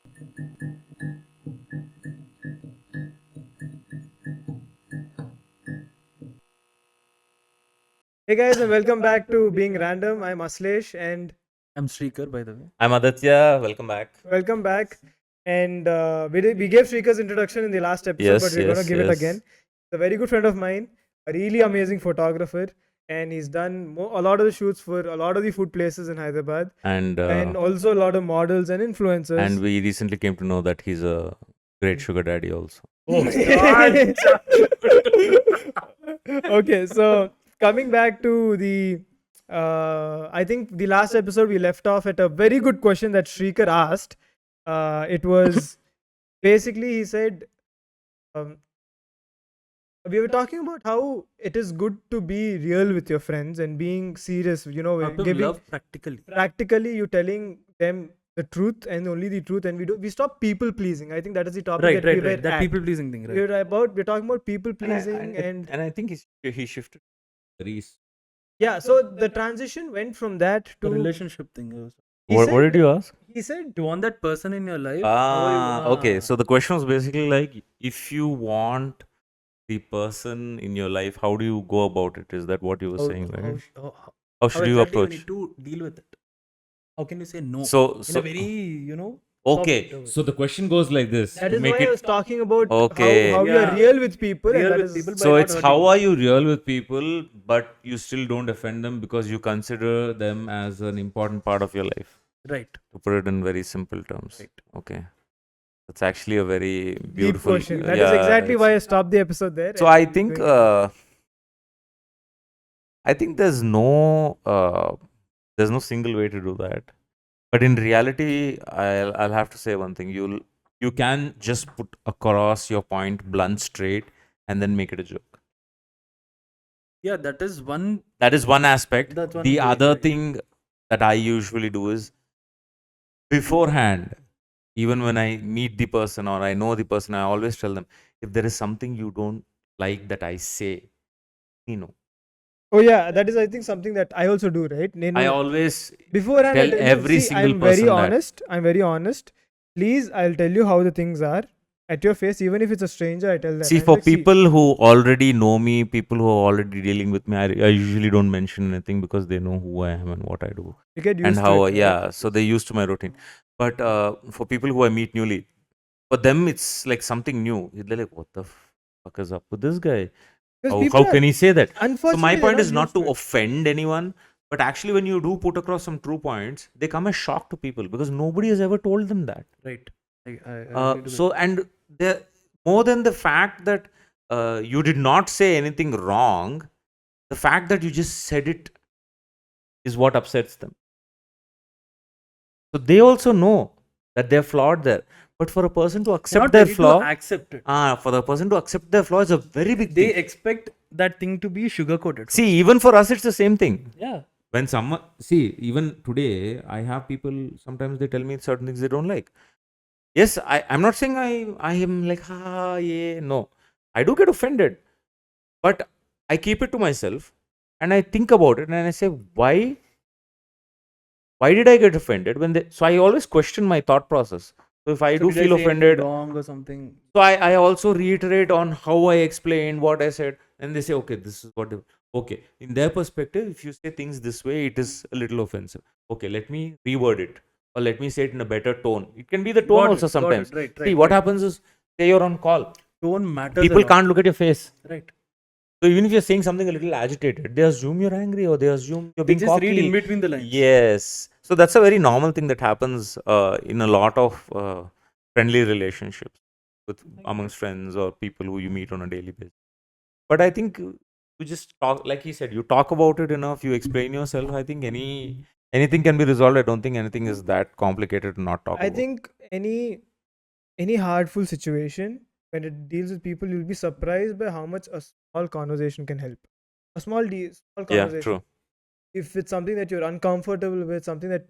Hey guys, and welcome back to Being Random. I'm Aslesh, and I'm Sreekar, by the way. I'm Aditya. Welcome back. welcome back. And we gave Shrika's introduction in the last episode, but Yes, we're gonna yes, give it again. yes. He's a very good friend of mine, a really amazing photographer, and he's done a lot of the shoots for a lot of the food places in Hyderabad, And and also a lot of models and influencers. we recently came to know that he's a great sugar daddy also. Oh, start. Okay, so coming back to the I think the last episode we left off at a very good question that Shrikar asked. It was basically, he said, um, we were talking about how it is good to be real with your friends and being serious, How to giving love practically. practically, you telling them the truth and only the truth, and we stop people pleasing. I think that is the topic Right, that we right, were right. That at. people pleasing thing, right? We're talking about people pleasing, and I think he shifted. Reese. yeah, so the transition went from that The to relationship thing. he What said, did you ask? he said You want that person in your life? How are you- Okay. So the question was basically like, if you want the person in your life, how do you go about it? Is that what you were how, saying, how, right? how, How how should you exactly you approach? need to deal with it? How can you say no? So, In a very, okay. soft way. So the question goes like this. that to is make why I it was talking about Okay. how you are Yeah. real with people, Real and that with is people by So not it's hurting how them. are you real with people, but you still don't offend them because you consider them as an important part of your life. Right. To put it in very simple terms. Right. Okay. That's actually a very deep beautiful question. That is yeah, exactly it's- why I stopped the episode there. So and I we're think going- there's no single way to do that. But in reality, I'll have to say one thing. You can just put across your point blunt straight and then make it a joke. Yeah, that is one. That is one aspect. That's one The way, other right. thing that I usually do is beforehand, even when I meet the person or I know the person, I always tell them, if there is something you don't like that I say, oh yeah, that is, I think, something that I also do, right? I always Beforehand, tell every single I'm very person that. honest. I'm very honest. Please, I'll tell you how the things are at your face, even if it's a stranger. I tell that. See, I'm for like, see, people who already know me, people who are already dealing with me, I usually don't mention anything because they know who I am and what I do. you get And used how, to it. Right? yeah, so they're used to my routine. But for people who I meet newly, for them, it's like something new. They're like, what the fuck is up with this guy? Because How people can he say that? So unfortunately, my they're point is not used to it. offend anyone, but actually when you do put across some true points, they come as shock to people because nobody has ever told them that. Right. I agree to So and there, more than the fact that you did not say anything wrong, the fact that you just said it is what upsets them. So they also know that they're flawed there. But for a person to They're accept not their ready flaw, to accept it. for the person to accept their flaw is a very big They thing. expect that thing to be sugar coated. See, even for us, it's the same thing. Yeah. When someone, see, even today, I have people, sometimes they tell me certain things they don't like. Yes, I'm not saying I am like, yeah, no. I do get offended. But I keep it to myself and I think about it and I say, why did I get offended when they, so I always question my thought process. So if I So do did I feel say anything offended, wrong or something? so I also reiterate on how I explained what I said, and they say, okay, this is what, okay. In their perspective, if you say things this way, it is a little offensive. Okay, let me reword it, or let me say it in a better tone. It can be the tone Got also it, sometimes. Right, See, what happens is, say you're on call. Tone matters. People a lot. can't look at your face. Right. So even if you're saying something a little agitated, they assume you're angry or they assume you're They being just cocky. read in between the lines. Yes. So that's a very normal thing that happens in a lot of friendly relationships with amongst friends or people who you meet on a daily basis. But I think you just talk, like he said, you talk about it enough, you explain yourself. I think anything can be resolved. I don't think anything is that complicated to not talk I about. think any hardful situation, when it deals with people, you'll be surprised by how much a small conversation can help. A small Yeah, conversation. true. If it's something that you're uncomfortable with, something that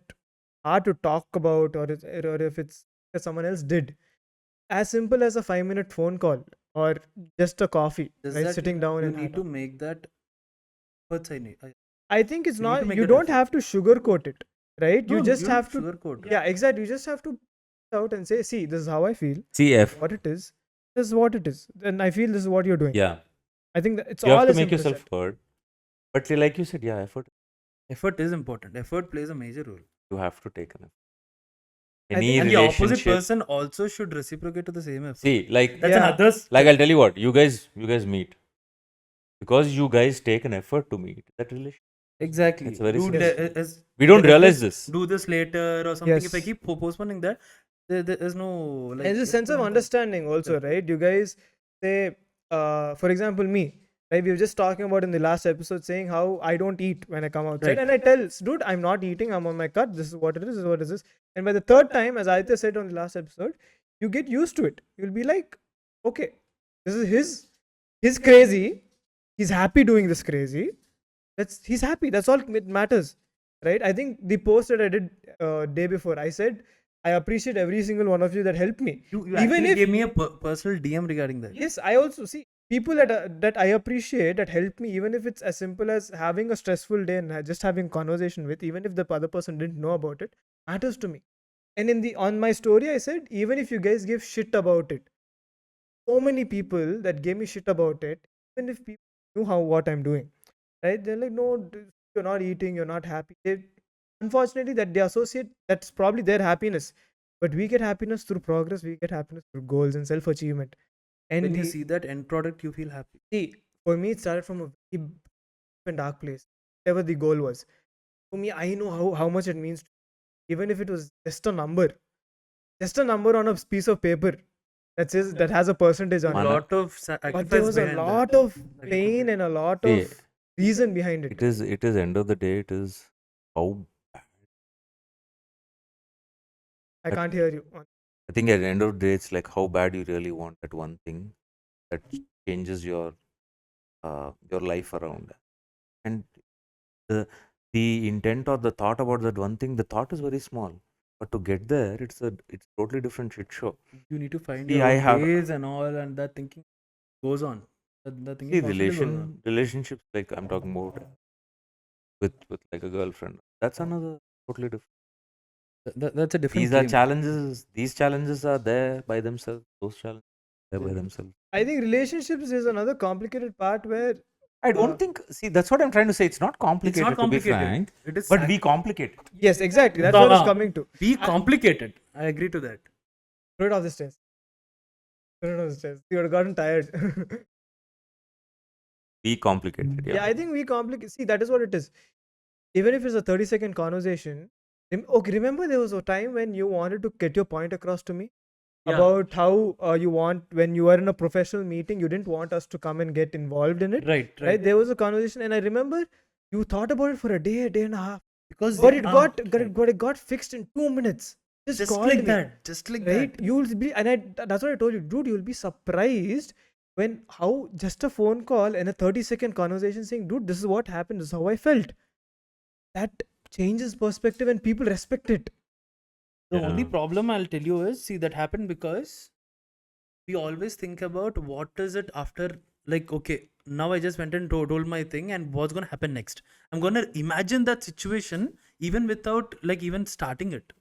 hard to talk about, or if it's that someone else did, as simple as a 5-minute phone call or just a coffee, Does right? that Sitting down you and need to make that efforts? I think it's you need to not. make You that don't effort. have to sugarcoat it, right? No, you just you don't have to. sugarcoat. Yeah, exactly. You just have to out and say, see, this is how I feel, CF. what it is, this is what it is, and I feel this is what you're doing. Yeah. I think that it's You all have to as make simple as yourself that. heard. But like you said, yeah, effort. Effort is important. Effort plays a major role. You have to take an effort. I Any think- And the opposite relationship. person also should reciprocate to the same effort. See, like That's Yeah. another. like I'll tell you what, you guys meet. Because you guys take an effort to meet that relationship. Exactly. It's very Dude, simple. We don't let realize us this. do this later or something. If I Yes. keep postponing that, there is no like. And there's a it's sense no of point. understanding also, right? You guys say, for example, me, right? We were just talking about in the last episode saying how I don't eat when I come outside. Right. And I tell, dude, I'm not eating, I'm on my cut. This is what it is, this is what it is. And by the third time, as Aditya said on the last episode, you get used to it. You'll be like, okay, this is his crazy. He's happy doing this crazy. He's happy. That's all it matters, right? I think the post that I did day before, I said I appreciate every single one of you that helped me. You Even actually if gave me a personal DM regarding that. yes, I also see people that I appreciate that help me, even if it's as simple as having a stressful day and just having conversation with, even if the other person didn't know about it, matters to me. And in the on my story, I said even if you guys give shit about it, so many people that gave me shit about it, even if people knew what I'm doing, right? They're like, no, you're not eating, you're not happy. Unfortunately, that they associate that's probably their happiness, but we get happiness through progress, we get happiness through goals and self achievement. And When you see that end product, you feel happy. see, for me, it started from a very deep and dark place. Whatever the goal was, for me, I know how much it means. Even if it was just a number on a piece of paper that says that has a percentage on A it. lot of But sacrifice there was a behind that. lot of pain and a lot See, of reason behind it. it is end of the day, it is how I can't hear you. I think at the end of the day, it's like how bad you really want that one thing that changes your life around. And the intent or the thought about that one thing, the thought is very small, but to get there, it's totally different shit show. You need to find See, your I own have- ways and all, and that thinking goes on. That thinking See, constantly goes on. relationships like I'm talking about with like a girlfriend. That's another totally different. That's a different. These are game. challenges. These challenges are there by themselves. Those challenges are there by themselves. I think relationships is another complicated part where I don't think. See, that's what I'm trying to say. It's not complicated. It's not complicated. To be frank, It is. but we complicate it. yes, exactly. That's what it's coming to. Be complicated. I agree to that. Throw it off the stairs. Throw it off the stairs. You would have gotten tired. Be complicated. Yeah, I think we complicate. See, that is what it is. Even if it's a 30-second conversation. Okay, remember there was a time when you wanted to get your point across to me Yeah. about how you want, when you were in a professional meeting, you didn't want us to come and get involved in it. Right. Right? There was a conversation, and I remember you thought about it for a day and a half. Because But it got fixed in 2 minutes. just called like me, that. Just like right? that. You'll be, and that's what I told you, dude. You'll be surprised when how just a phone call and a 30-second conversation saying, dude, this is what happened. This is how I felt. That changes perspective, and people respect it. The only Yeah. problem I'll tell you is, see, that happened because we always think about what is it after, like, okay, now I just went and told my thing, and what's going to happen next. I'm going to imagine that situation even without, like, even starting it.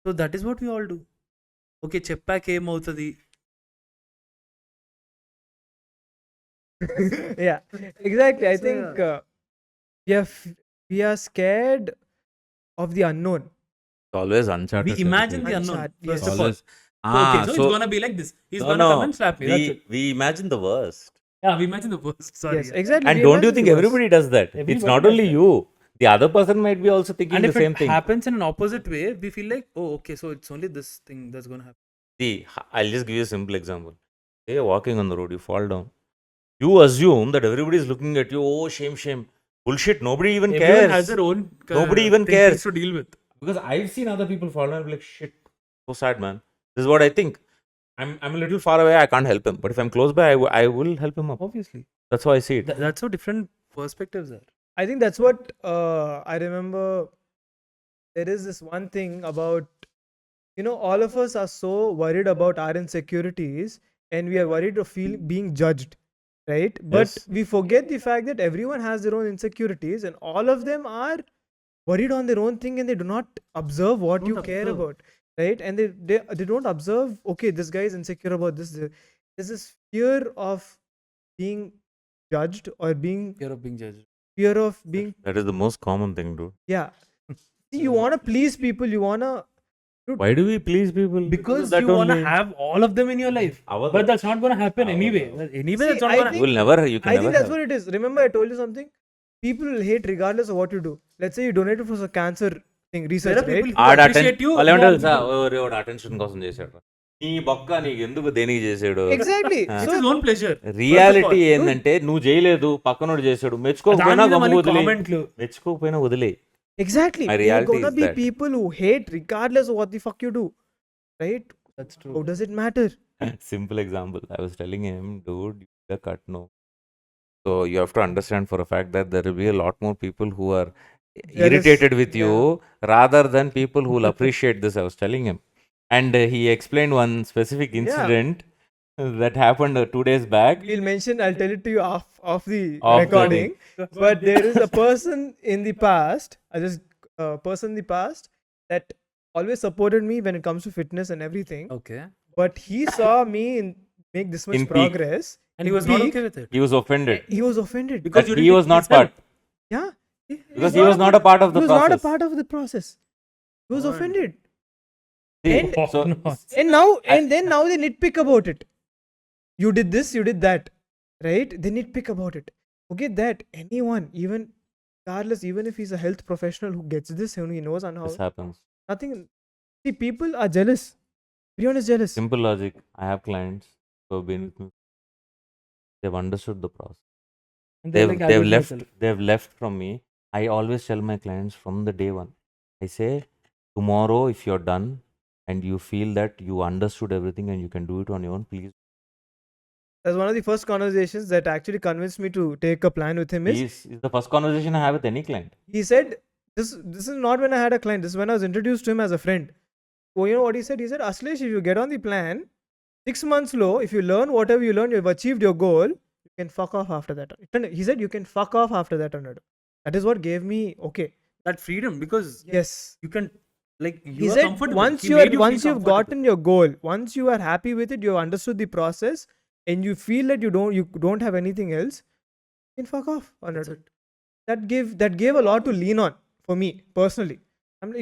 So that is what we all do. Okay, చెప్పాక ఏమవుతుంది. Yeah, exactly. I So, think we are scared of the unknown. It's always uncharted. We imagine the territory. unknown, Yes. first of all. Always. Okay, so it's going to be like this. He's no, going to no, come and slap me. That's it. we imagine the worst. Yeah, we imagine the worst. Sorry. Yes, exactly. And we don't you imagine think the worst. everybody does that? It's Everybody not does only that. you. The other person might be also thinking And the if same it thing. happens in an opposite way, we feel like, oh, okay, so it's only this thing that's going to happen. See, I'll just give you a simple example. Say you're walking on the road, you fall down. You assume that everybody is looking at you. Oh, shame, shame. Bullshit. Nobody even Everyone cares. has their own Nobody even things cares. to deal with. Because I've seen other people fall down and be like, shit, so sad, man. This is what I think. I'm a little far away, I can't help him. But if I'm close by, I will help him up. Obviously. That's how I see it. That's how different perspectives are. I think that's what I remember. There is this one thing about, all of us are so worried about our insecurities, and we are worried of being judged, right? But Yes. we forget the fact that everyone has their own insecurities, and all of them are worried on their own thing, and they do not observe what Don't you care observe. about. right? And they don't observe, okay, this guy is insecure about this. There's this fear of being judged or being Fear of being judged. fear of being, That is the most common thing, dude. yeah. See, you want to please people, you want to, Why do we please people? Because that you want to only. have all of them in your life. Avadu. But that's not going to happen Avadu. anyway. Anyway, See, that's not I going to think- You will never. You can I never. think that's have. what it is. Remember, I told you something. People will hate regardless of what you do. Let's say you donated for some cancer thing, research, There are right? people who appreciate you. వాళ్ళు who ఏమంటారు are- తెలుసా? ఓరే వాడు attention కోసం చేశాడు. నీ బొక్క నీకు ఎందుకు దేనికి చేసాడు? Exactly. It's So his own pleasure. Reality ఏంటంటే నువ్వు చేయలేదు, పక్కనోడు చేశాడు. మెచ్చుకోకపోయినా దాని మీద గమ్ము మళ్ళీ వదిలే. కామెంట్లు. మెచ్చుకోకపోయినా వదిలే. exactly, My there are reality gonna is be that. people who hate regardless of what the fuck you do, right? That's true. How does it matter? Simple example. I was telling him, dude, you need a cut no. So you have to understand for a fact that there will be a lot more people who are irritated with you rather than people who will appreciate this. I was telling him. And he explained one specific incident that happened 2 days back. I'll tell it to you off the Off the recording. But there is a person in the past, that always supported me when it comes to fitness and everything. Okay. But he saw me make this much In peak. progress. And he in was not peak. okay with it. He was offended. He was offended Because But you he didn't was not his help. part. yeah, Because he was not a part of he the was process. not a part of the process. He was God. offended. See, And- so, And then now they nitpick about it. You did this, you did that, right? They nitpick about it. Okay, that anyone, even regardless, even if he's a health professional who gets this and he knows on how this happens. nothing. See, people are jealous. Everyone is jealous. Simple logic. I have clients who have been with me. They've understood the process. And they're They've like, they've "I'll do left myself." they've left from me. I always tell my clients from the day one. I say, tomorrow if you're done and you feel that you understood everything and you can do it on your own, please. That's one of the first conversations that actually convinced me to take a plan with him. Is the first conversation I have with any client. He said, this is not when I had a client, this is when I was introduced to him as a friend. Oh, you know what he said? He said, Aslesh, if you get on the plan, 6 months low, if you learn whatever you learn, you've achieved your goal, you can fuck off after that. He said, you can fuck off after that. That is what gave me, okay, That freedom, because yes. you can, like, you He are said, comfortable. once He made you feel you've comfortable. gotten your goal, once you are happy with it, you understood the process, and you feel that you don't have anything else, you can fuck off on That's it. it. That gave a lot to lean on for me personally.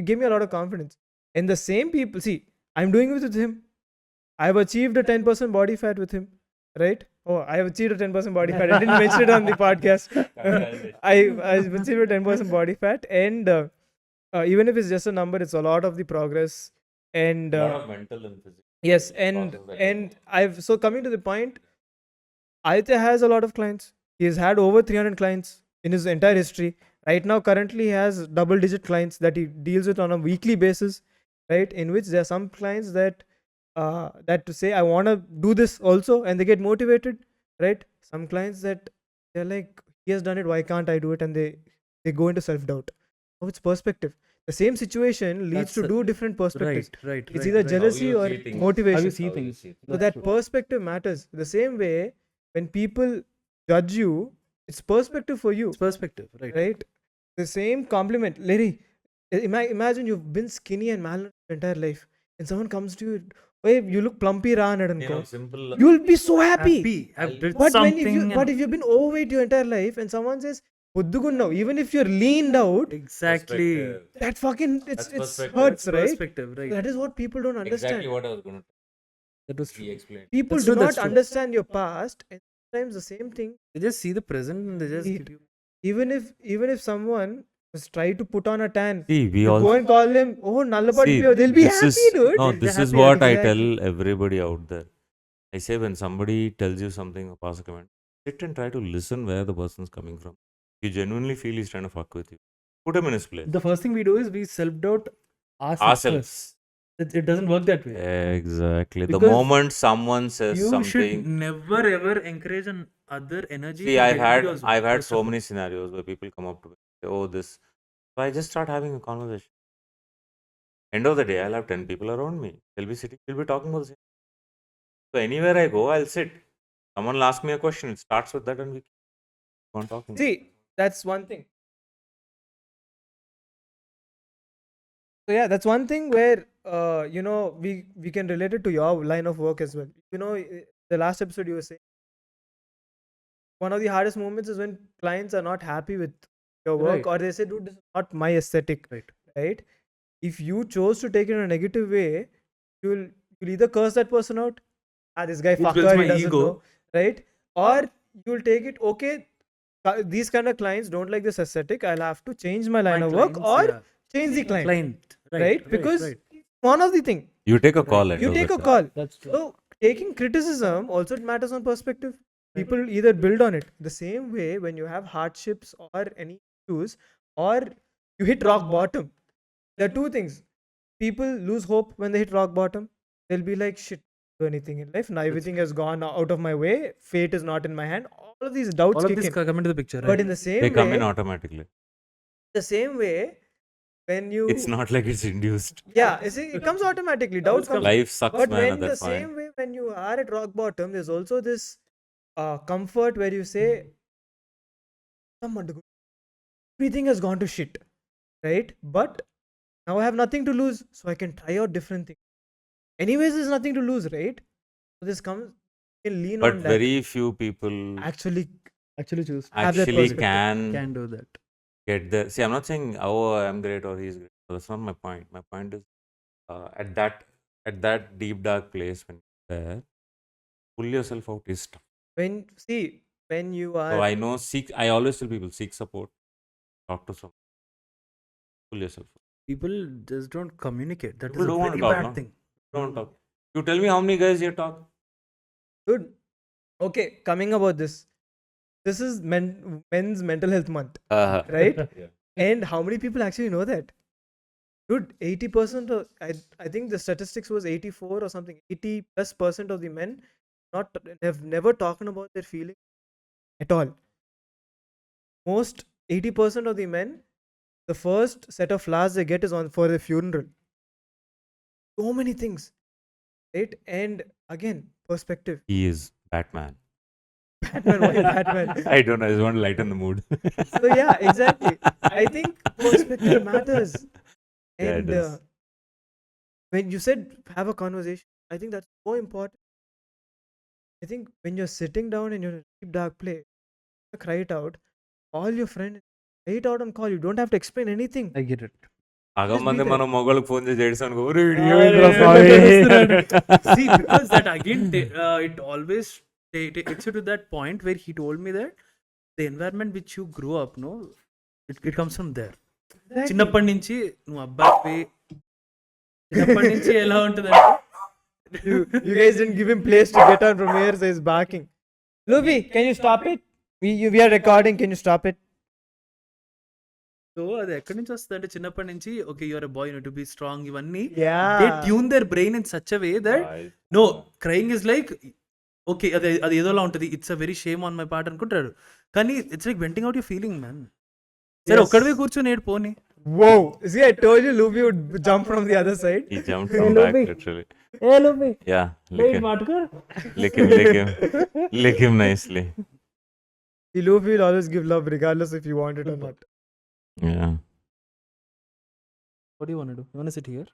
It gave me a lot of confidence. And the same people, see, I'm doing it with him. I've achieved a 10% body fat with him, right? Oh, I've achieved a 10% body fat. I didn't mention it on the podcast. I've achieved a 10% body fat, and even if it's just a number, it's a lot of the progress. And mental and physical. yes, and I've so coming to the point, Aditya has a lot of clients. He has had over 300 clients in his entire history. Right now, currently, he has double-digit clients that he deals with on a weekly basis, right? In which there are some clients that to say, I want to do this also, and they get motivated, right? Some clients that they're like, he has done it, why can't I do it? And they go into self-doubt. Oh, it's perspective. The same situation leads That's to a- two different perspectives. Right. It's either jealousy or motivation. How you see things. So that perspective matters. The same way, when people judge you, it's perspective for you, It's perspective, right? right? The same compliment. Larry, imagine you've been skinny and malnourished your entire life, and someone comes to you, hey, you look plumpy, ra, and Simple. you'll be so happy. I've did But something. but if you've been overweight your entire life, and someone says, "Poddugunnav," even if you're leaned out, exactly. that fucking That's it's perspective. hurts, That's right? perspective, right? That is what people don't understand. Exactly what I was going to That was true. explain. People That's do true, not that's true. understand your past, and sometimes the same thing. They just see the present and they just It- give you. Even if someone has tried to put on a tan, See, we you all go and call them, oh, Nallapadi, See, they'll be this happy, is, dude. No, They're this is happy, what I exactly. tell everybody out there. I say when somebody tells you something or pass a comment, sit and try to listen where the person's coming from. You genuinely feel he's trying to fuck with you. Put him in his place. The first thing we do is we self-doubt ourselves. Ourselves. It doesn't work that way. Exactly. The Because moment someone says You should something. never ever encourage an other energy. See, to I've get had yours, I've had first so of all. many scenarios where people come up to me, say, oh, this. So I just start having a conversation. End of the day, I'll have 10 people around me. They'll be sitting, we'll be talking about the same. So anywhere I go, I'll sit. Someone will ask me a question. It starts with that and we keep on talking. See, that's one thing. So yeah, that's one thing where we can relate it to your line of work as well. The last episode you were saying one of the hardest moments is when clients are not happy with your work, Right. or they say, dude, this is not my aesthetic. Right. Right? If you chose to take it in a negative way, you'll either curse that person out, this guy Which builds fucker, my he doesn't ego. know, right? Or you'll take it, okay, these kind of clients don't like this aesthetic, I'll have to change my line My of work, clients, or yeah. change the client, Client. right? Because right. one of the thing, You take a call. Right. end you of take the a day. call. That's true. So taking criticism also it matters on perspective. People either build on it the same way when you have hardships or any issues, or you hit rock bottom. There are two things. People lose hope when they hit rock bottom. They'll be like, shit, do anything in life. Now everything has gone out of my way. Fate is not in my hand. All of these doubts All of kick this in. come into the picture, right? But in the same They come way, in automatically. when you It's not like it's induced. yeah, you see, it comes automatically. Doubts come. Life sucks, But man, when at that the point. same way when you are at rock bottom, there's also this comfort where you say, everything has gone to shit, right? But now I have nothing to lose, so I can try out different things. Anyways, there's nothing to lose, right? So this comes, you can lean But on that. very few people Actually choose. have that actually perspective. Can do that. get the. See, I'm not saying, oh, I'm great or he's great. That's not my point. My point is at that deep dark place when you're there, pull yourself out is tough. When you are So I know I always tell people seek support, talk to someone, pull yourself out. People just don't communicate. That People is a don't wanna very talk, bad no? thing. Don't talk. You tell me how many guys here talk. good. Okay, coming about this. This is men's mental health month, right? Yeah. And how many people actually know that? Dude, 80% of I think the statistics was 84 or something. 80+% of the men have never talked about their feelings at all. Most 80% of the men, the first set of flowers they get is on for their funeral. So many things, right? And again, perspective. He is Batman. Batman, why Batman? I don't know. I just want to lighten the mood. So yeah, exactly. I think perspective matters. Yeah, it And does. when you said have a conversation, I think that's so important. I think when you're sitting down and you're in a deep dark place, cry it out. All your friends, cry it out on call. You don't have to explain anything. I get it. సగం Just be మంది there. మనం మొగోళ్ళకి phone చేసి ఏడుస్తాను See, because that again, it always takes you to that point where he told me that the environment which you grew up, no, it comes from there. Exactly. చిన్నప్పటి నుంచి నువ్వు అబ్బాయి చిన్నప్పటి నుంచి ఎలా ఉంటుందంటే You guys didn't give him place to get on from here, so he's barking. Luby, can you stop it? We are recording. Can you stop it? So అది ఎక్కడి నుంచి వస్తుంది అంటే చిన్నప్పటి నుంచి okay you are boy to be strong ఇవన్నీ they Yeah. Tune their brain in such a way that no crying is like okay అది ఏదోలా ఉంటుంది it's a very shame on my part అనుకుంటాడు కానీ it's like venting out your feeling man సరే Yes. ఒక్కడివే కూర్చొని ఏడు పోనీ Whoa. See, I told you Luby would jump from the other side. He jumped from back, literally. Hey, Luby. Yeah, lick him. Lick him nicely. The Luby will always give love regardless if you want it or not. Yeah. What do you want to do? You want to sit here?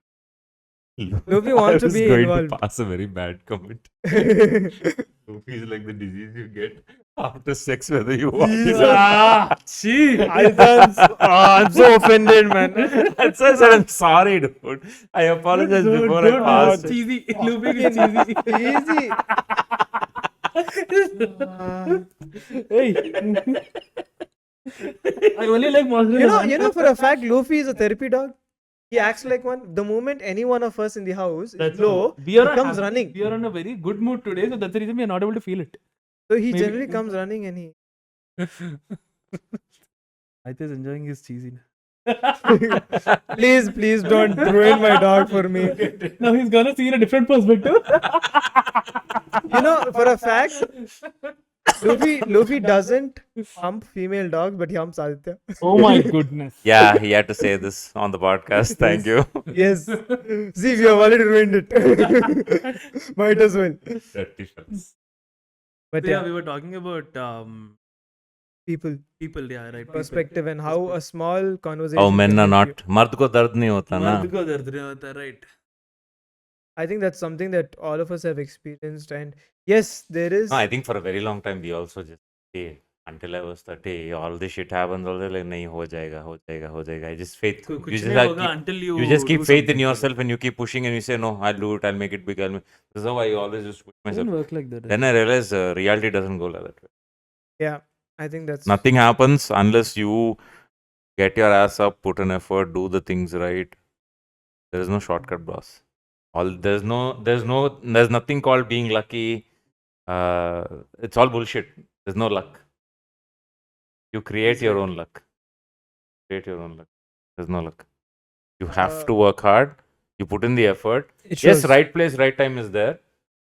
Luby wants I to was be going involved. to pass a very bad comment. Luffy is like the disease you get after sex, whether you want it or not. I'm so offended, man. That's why I said I'm sorry, dude. I apologize before I passed. it. Cheesy. Luby is cheesy. Easy. Hey. I only like mozzarella. You know for a fact, Luffy is a therapy dog. He acts like one. The moment any one of us in the house is low, he comes running. We are on a very good mood today, so that's the reason we are not able to feel it. So he Maybe. generally comes running and he. Aite is enjoying his cheesy. Please don't ruin my dog for me. Now he's gonna see in a different perspective. You know, for a fact, Luffy doesn't hump female dogs, but he humps Aditya. Oh my goodness. Yeah, he had to say this on the podcast. Thank you. Yes. See, we have already ruined it. Might as well. But So yeah, yeah, we were talking about people, yeah, right. perspective, and how a small conversation. Oh, men can are help not. मर्द को दर्द नहीं होता ना. मर्द को दर्द नहीं होता, right? I think that's something that all of us have experienced. And yes, there is. No, I think for a very long time we also just say until I was 30, all this shit happens. All like, nahi, ho jayega, ho jayega, ho jayega. I just faith. कुछ You just नहीं have होगा until you just keep do faith in something. yourself and you keep pushing and you say, no, I'll do it. I'll make it big. This is how I always just push Doesn't myself. work like that. Then I realized reality doesn't go like that way. Yeah, I think that's. Nothing happens unless you get your ass up, put an effort, do the things right. There is no shortcut, boss. There's nothing called being lucky. It's all bullshit. There's no luck. You create your own luck. Create your own luck. There's no luck. You have to work hard. You put in the effort. It Yes, shows. right place, right time is there.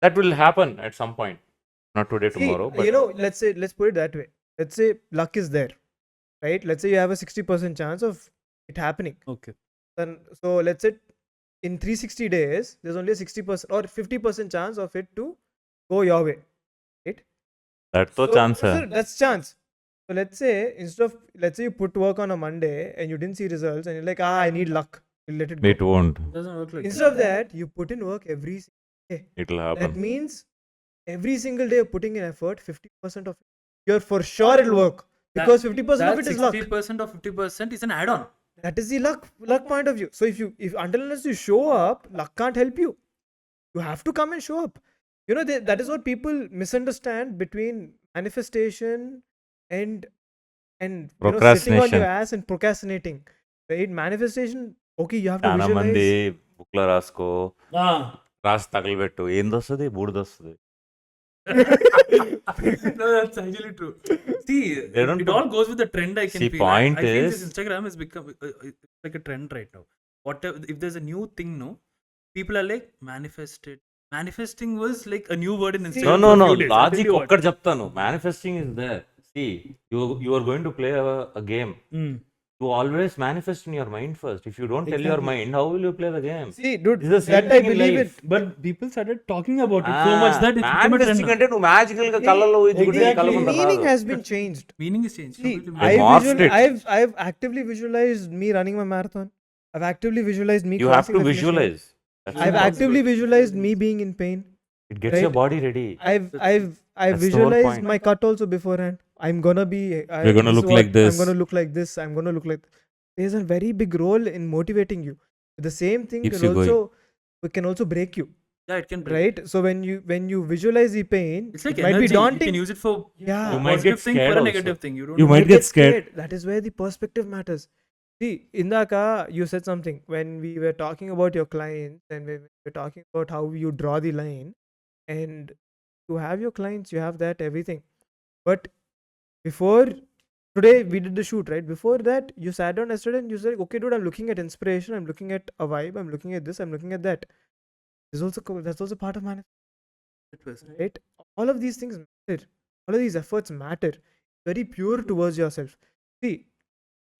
That will happen at some point. Not today, See, tomorrow. But you know, let's put it that way. Let's say luck is there, right? Let's say you have a 60% chance of it happening. Okay. Then so let's say in 360 days, there's only a 60% or 50% chance of it to go your way, right? that's the So- chance. so that's chance. So let's say let's say you put work on a Monday and you didn't see results and you're like, I need luck. You'll let it go. It won't. It doesn't work like Instead of that, you put in work every day. It'll That happen. means every single day you're putting in effort, 50% of it, you're for sure it'll work. Because 50% of it is luck. 60% or 50% is an add-on. That is the luck point of view. So if until unless you show up, luck can't help you. You have to come and show up. You know, that is what people misunderstand between manifestation and you know, sitting on Procrastination. your ass and procrastinating. Right? Manifestation, okay, you have to చాలా visualize. మంది బుక్లో రాసుకో Ah. రాసి తగలబెట్టు ఏంది వస్తుంది బూడిద వస్తుంది No, that's actually true. See, They don't it all goes with the trend. I can See, feel. point I feel this is- Instagram has become it's like a trend right now. Whatever, if there's a new thing, no, people are like manifested. Manifesting was like a new word in See, Instagram. No for a no few days. I'll tell logic you what. ఒక్కటి చెప్తాను manifesting is there see you are going to play a game Mm. you always manifest in your mind first. If you don't tell your Exactly. mind, how will you play the game? See, dude, It's the same that I thing in believe life. it. But people started talking about it so much that it's become a trend. Manifesting now. అంటే నువ్వు magical గా కళ్ళలో ఊహించుకుంటే Exactly. కలగకుండా Meaning రాదు. has been changed. Meaning is changed. See, Completely They morphed it. I've actively visualized me running my marathon. I've actively visualized me. You have crossing to the finish line. visualize. That's I've it. actively visualized me being in pain. It gets right? your body ready. I've That's the whole visualized point. my cut also beforehand. I'm gonna be. You're gonna this is look what- like this. I'm gonna look like this. I'm gonna look like. There's a very big role in motivating you. The same thing Keeps can you going. can also break you, Yeah, it can break. right? So when you visualize the pain, It's like it might energy. be daunting. You can use it for Yeah, You a might positive get thing for scared a also. negative thing. You don't. You know. might get scared. That is where the perspective matters. See, Indaka, you said something when we were talking about your clients and we were talking about how you draw the line, and you have your clients, you have that everything. But before today, we did the shoot, right? Before that, you sat down yesterday and you said, "Okay, dude, I'm looking at inspiration. I'm looking at a vibe. I'm looking at this. I'm looking at that." That's also part of manifestation, right? All of these things matter. All of these efforts matter. Very pure towards yourself. See,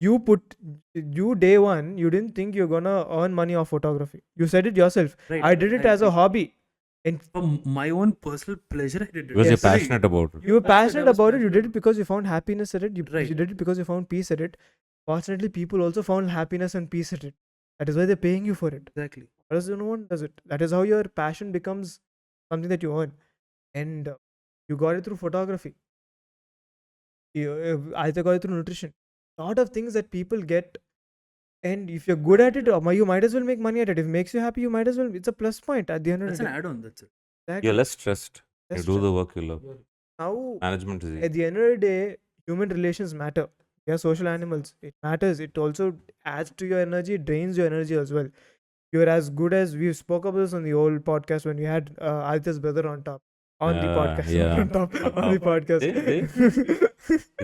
you day one, you didn't think you're gonna earn money off photography. You said it yourself. Right. I did it as a hobby. And For my own personal pleasure, I did it. Because Yes. you're passionate about it. you were That's it, I passionate was about it. You did passionate it because you found happiness at it. You Right. did it because you found peace at it. Fortunately, people also found happiness and peace at it. That is why they're paying you for it. Exactly. Or else no one does it. That is how your passion becomes something that you earn. And you got it through photography. I got it through nutrition. Lot of things that people get. And if you're good at it, you might as well make money at it. If it makes you happy, you might as well. It's a plus point at the end of That's the an day. add-on. That's it. Exactly. You're less stressed. You That's do true. the work you love. Now, Management is at easy. the end of the day, human relations matter. We are social animals. It matters. It also adds to your energy, it drains your energy as well. You're as good as we spoke about this on the old podcast when we had Aditya's brother on top. On the podcast. Yeah. On top. On the podcast.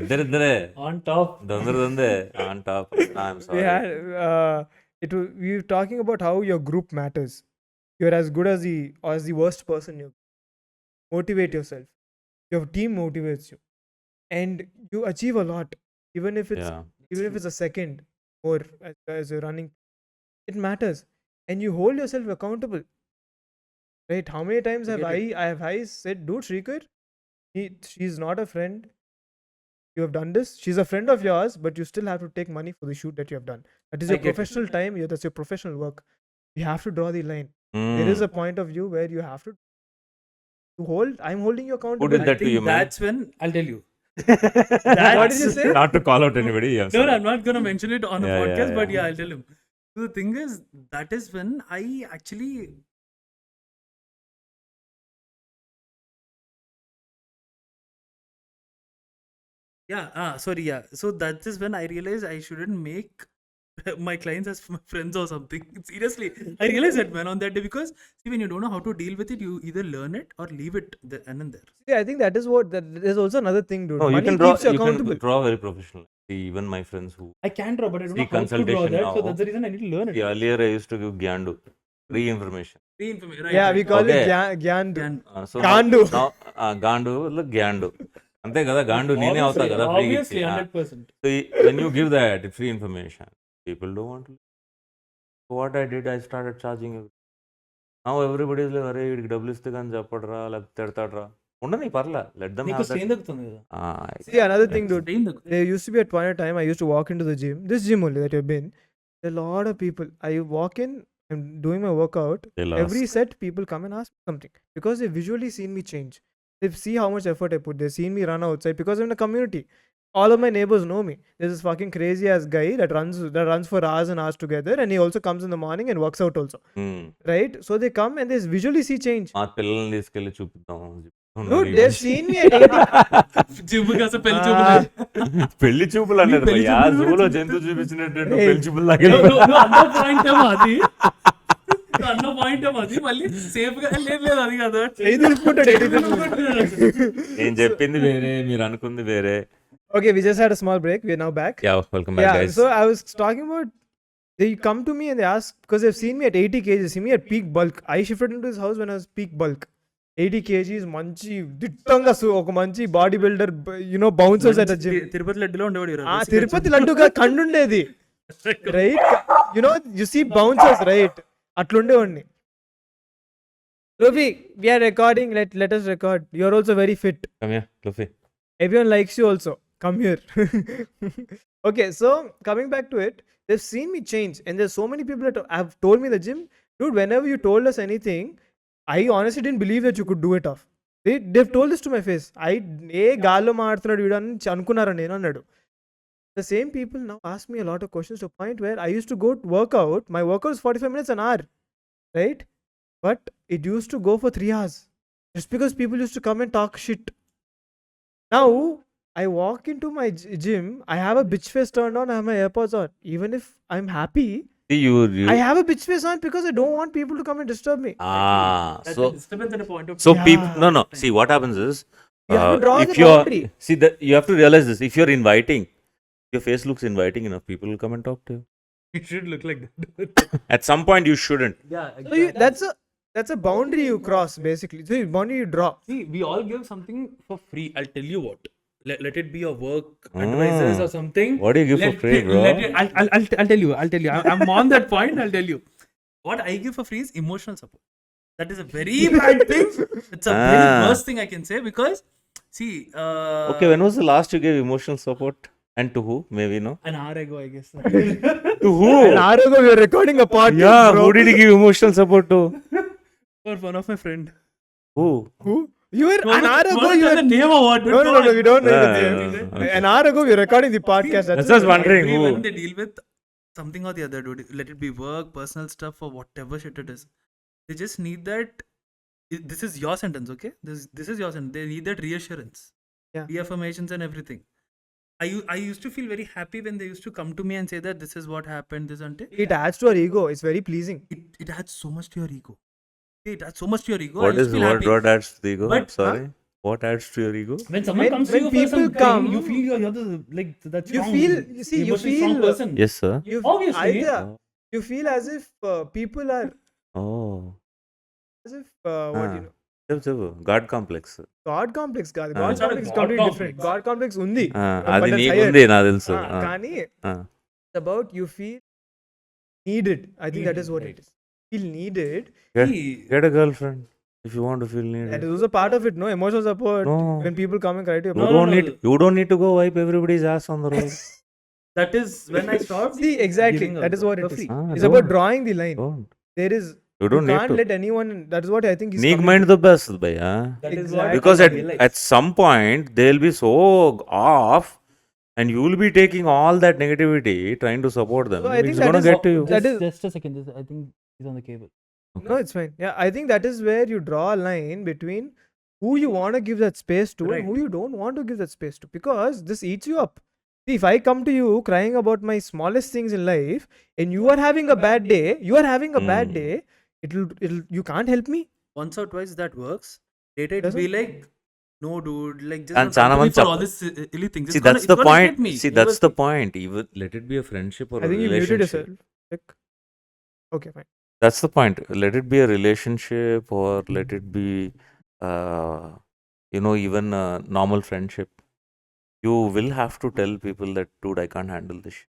ఇద్దరిద్దరే On top. దొందరదొందే on top I'm we sorry had we were talking about how your group matters. You're as good as the worst person. You motivate yourself. Your team motivates you, and you achieve a lot, even if it's a second more as you're running. It matters, and you hold yourself accountable. Right? How many times have I said, dude, Sreekar, she's not a friend. You have done this. She's a friend of yours, but you still have to take money for the shoot that you have done. That is I your get it. professional time. That's your professional work. You have to draw the line. There is Mm. a point of view where you have to hold. I'm holding you Who accountable. did I that to think you, man? that's when I'll tell you. What did you say? Not to call out anybody. Yeah, No, sorry. I'm not gonna mention it on a Yeah, yeah, podcast, but yeah. yeah, I'll tell him. So the thing is, that is when I actually so that is when I realized I shouldn't make my clients as my friends or something. Seriously, I realized that, man, on that day, because see, when you don't know how to deal with it, you either learn it or leave it and then there. Yeah, I think that is what. That is also another thing, dude. No, you Money can draw. keeps you You accountable. can draw very professional. See, even my friends who I can draw, but I don't know seek how to draw consultation that. So now. that's the reason I need to learn it. See, earlier I used to give Gyandu, free information. Free information, right? Yeah, right. we call Okay. it Gyandu. Can- So Gandu. now Gandu, look Gyandu. అంతే కదా గాండు నేనే అవుతా కదా ఫ్రీగా ఇచ్చి obviously 100%. So when you give that free information, people don't want to. So what I did, I started charging everything. Now everybody is like, అరే వీడికి డబ్బులు ఇస్తే కానీ చెప్పడరా లేకపోతే తిడతాడరా ఉండని పర్లా లెట్ దమ్ నీకు హ్యావ్ స్ట్రెయిన్ దట్ దక్కుతుంది కదా. See, another thing, dude. Strain దక్కుతుంది. There used to be at point of time I used to walk into the gym. This gym only that you've been. There are a lot of people. I walk in, I'm doing my workout. They'll Every ask. set, people come and ask me something because they've visually seen me change. They see how much effort I put. They've seen me run outside because I'm in a community. All of my neighbors know me. There's this fucking crazy ass guy that runs for hours and hours together, and he also comes in the morning and works out also. Right? So they come and they visually see change. మా పిల్లల్ని తీసుకెళ్ళి చూపిద్దాం Dude, they've seen me at 80. Gym కాస్త పెళ్లి చూపులు. పెళ్లి చూపులు అనేది పెళ్లి భయ్యా చూపులు జూలో కూడా జంతువు చూపించినట్టు Hey. పెళ్లి చూపులు లాగే నువ్వు అన్న పాయింట్ ఏమో అది. నువ్వు అన్న పాయింట్ ఏమో అది. మళ్ళీ సేఫ్ గా లేదు అది కదా. చేయి దులుపుకుంటాడు, ఎటు నేను చెప్పింది వేరే మీరు అనుకుంది వేరే. Okay, we just had a small break. We're now back. Yeah, welcome back, guys. So I was talking about they come to me and they ask because they've seen me at 80 kgs, see me at peak bulk. I shifted into this house when I was peak bulk. 80 kgs, మంచి దిట్టంగా ఒక మంచి body builder, bouncers at gym. Tirupati లడ్డులో ఉండేవాడు. తిరుపతి లడ్డుగా కండుండేది, right? You see bouncers, right? అట్లుండేవాడిని. Luffy, we are recording. Let us record. You are also very fit. Come here, Luffy. Everyone likes you also. Come here. Okay, so coming back to it, they've seen me change, and there's so many people that have told me in the gym, dude, whenever you told us anything, I honestly didn't believe that you could do it off. They've told this to my face. Gallo maartunnadu veedu ani anukunnara nenu annadu. The same people now ask me a lot of questions to a point where I used to go to work out. My workout is 45 minutes an hour, right? But it used to go for 3 hours just because people used to come and talk shit. Now I walk into my gym, I have a bitch face turned on, I have my AirPods on. Even if I'm happy, See, you I have a bitch face on because I don't want people to come and disturb me. That's so a disturbance at a point of so Yeah. people no see what happens is You have to draw if the you're boundary. see that you have to realize this, if you're inviting, your face looks inviting enough, people will come and talk to you. it should look like that. At some point you shouldn't. Yeah, So that's a boundary you cross basically. So the boundary you draw. See, we all give something for free. I'll tell you what. Let it be a work advisors or something. What do you give for free, bro? I'll tell you. I'm on that point. I'll tell you. What I give for free is emotional support. That is a very bad thing. It's a very worst thing I can say because, see. Okay, when was the last you gave emotional support? And to who? Maybe no. An hour ago, I guess. To who? An hour ago we were recording a podcast. Yeah, bro. who did you give emotional support to? For one of my friend. Who? Who? You were an hour ago. You were the name of what? no, we don't know the name. Okay. An hour ago we were recording the podcast. That's just wondering who. Everyone they deal with something or the other, dude. Let it be work, personal stuff, or whatever shit it is. They just need that. This is your sentence, okay? This is your sentence. They need that reassurance, reaffirmations, and everything. I used to feel very happy when they used to come to me and say that this is what happened. This and It adds to our ego. It's very pleasing. it adds so much to your ego. It adds so much to your ego. What I used to feel happy. what adds to the ego? But- Sorry. What adds to your ego? When someone comes to when you for people something, come, you feel you're the like that you strong, feel- you see, you emotionally strong feel- person. Yes, sir. Obviously. You feel as if people are Oh. as if what you know. చెప్పు God complex God complex కాదు. Ah. God It's not a complex is God completely complex. different. God complex ఉంది. అది that's నీకు higher. ఉంది నాకు తెలుసు కానీ it's about you feel needed. I think that is what it is. Feel needed. Get a girlfriend if you want to feel needed. That is also part of it, no? Emotional support. No. When people come and cry to you. You don't need to go wipe everybody's ass on the road. That is when I stopped. See, exactly. giving That a is what it for is. free. It's about Don't. drawing the line. Don't. There is You don't need can't to. let anyone. That's what I think is. Neek mind the best, bhaiya. That is Exactly. what Because I at realized. some point they'll be so off, and you will be taking all that negativity, trying to support them. So I think It's that gonna is- get to you. that is- Just a second. I think he's on the cable. No, it's fine. Yeah, I think that is where you draw a line between who you want to give that space to and who Right. you don't want to give that space to, because this eats you up. See, if I come to you crying about my smallest things in life and you are having a bad day, it'll you can't help me. Once or twice that works. Later it'll Doesn't? be like, no, dude, like just And don't come to me Chanaman for chap- all this silly things. See, It's gonna, that's it's the gonna point. hit me. See, You that's will the point. Even let it be a friendship or I a think you muted relationship. yourself. Like, okay, fine. That's the point. Let it be a relationship, or let it be, even a normal friendship. You will have to tell people that, dude, I can't handle this shit.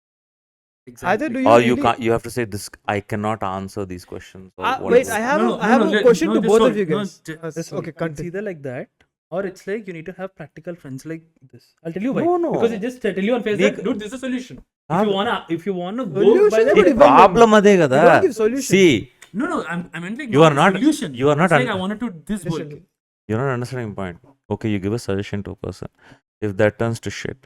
Either do you Or really, you can't. You have to say this. I cannot answer these questions. Or wait, whatever. I have No, a, no, I have no, a let- question no, to just both hold- of you no, guys. just Okay, It's continue. either like that, or it's like you need to have practical friends like this. I'll tell you why. No, no. Because it just tell you on face Nick- that, dude, this is a solution. Ah, If you wanna go Solution by that, would See, if I problem ade You kada. don't give solution. See, no, I meant like You are not- solution. you are not It's like un- I wanted to this work. Listen, you're not understanding the point. Okay, you give a suggestion to a person. If that turns to shit,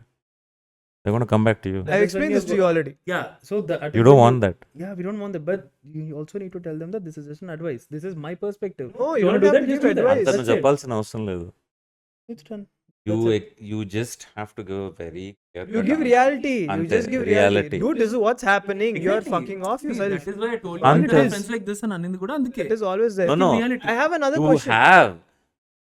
they're gonna come back to you. That I've is when explained you this to go- you already. Yeah, so that You don't want that. Yeah, we don't want that, but you also need to tell them that this is just an advice. This is my perspective. No, If you wanna don't do have that, to just give do that. advice. అంతను That's it. చెప్పాల్సిన అవసరం లేదు. It's done. You That's you just have to give a very clear You cut give answer. reality. You Ante, just give reality. reality. Dude, this is what's happening. You're Exactly. fucking off See, yourself. That is why I told you Ante. to have friends like this and Anand kuda అందుకే. It is always there. No, no. Reality. I have another You question. have.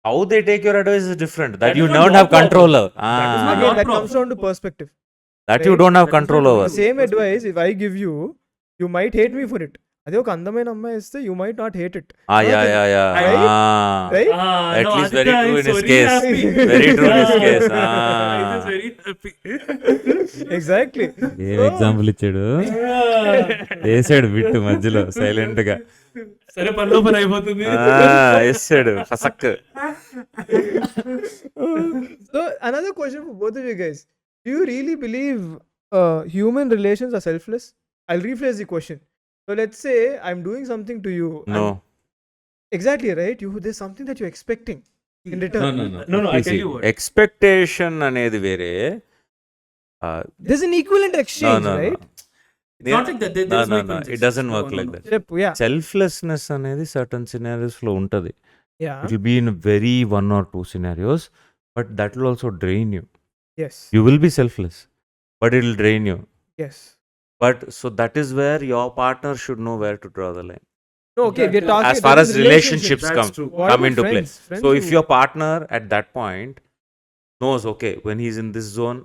How they take your advice is different. That That you is not don't your have control problem. over. That is not Again, your that problem. comes down to perspective. That you Right? don't have That is control not over. The same advice, if I give you, you might hate me for it. అదే ఒక అందమైన అమ్మాయి ఇస్తే you might not hate it. Yeah. Right? Right? At No, least very Aditya true is in his very case. happy. Very true in his Yeah. case. He is very happy. Exactly. ఏం example ఇచ్చాడు? వేసాడు bit మధ్యలో silent గా. సరే పనిలో పని అయిపోతుంది. వేసాడు ఫసక్. So another question for both of you guys. Do you really believe human relations are selfless? I'll rephrase the question. So let's say I'm doing something to you. No. Exactly, right? There's something that you're expecting in return. No, I tell you what. Expectation అనేది వేరే. There's an equivalent exchange, right? It's not like that. There's no equivalence. It doesn't work like that. Yeah. Selflessness అనేది certain scenarios లో ఉంటది. Yeah. It will be in very 1 or 2 scenarios, but that will also drain you. Yes. You will be selfless, but it will drain you. Yes. But so that is where your partner should know where to draw the line. No, okay, we're talking As far that as is relationships That's come true. What come about into play. friends? Friends So if who- your partner at that point knows, okay, when he's in this zone,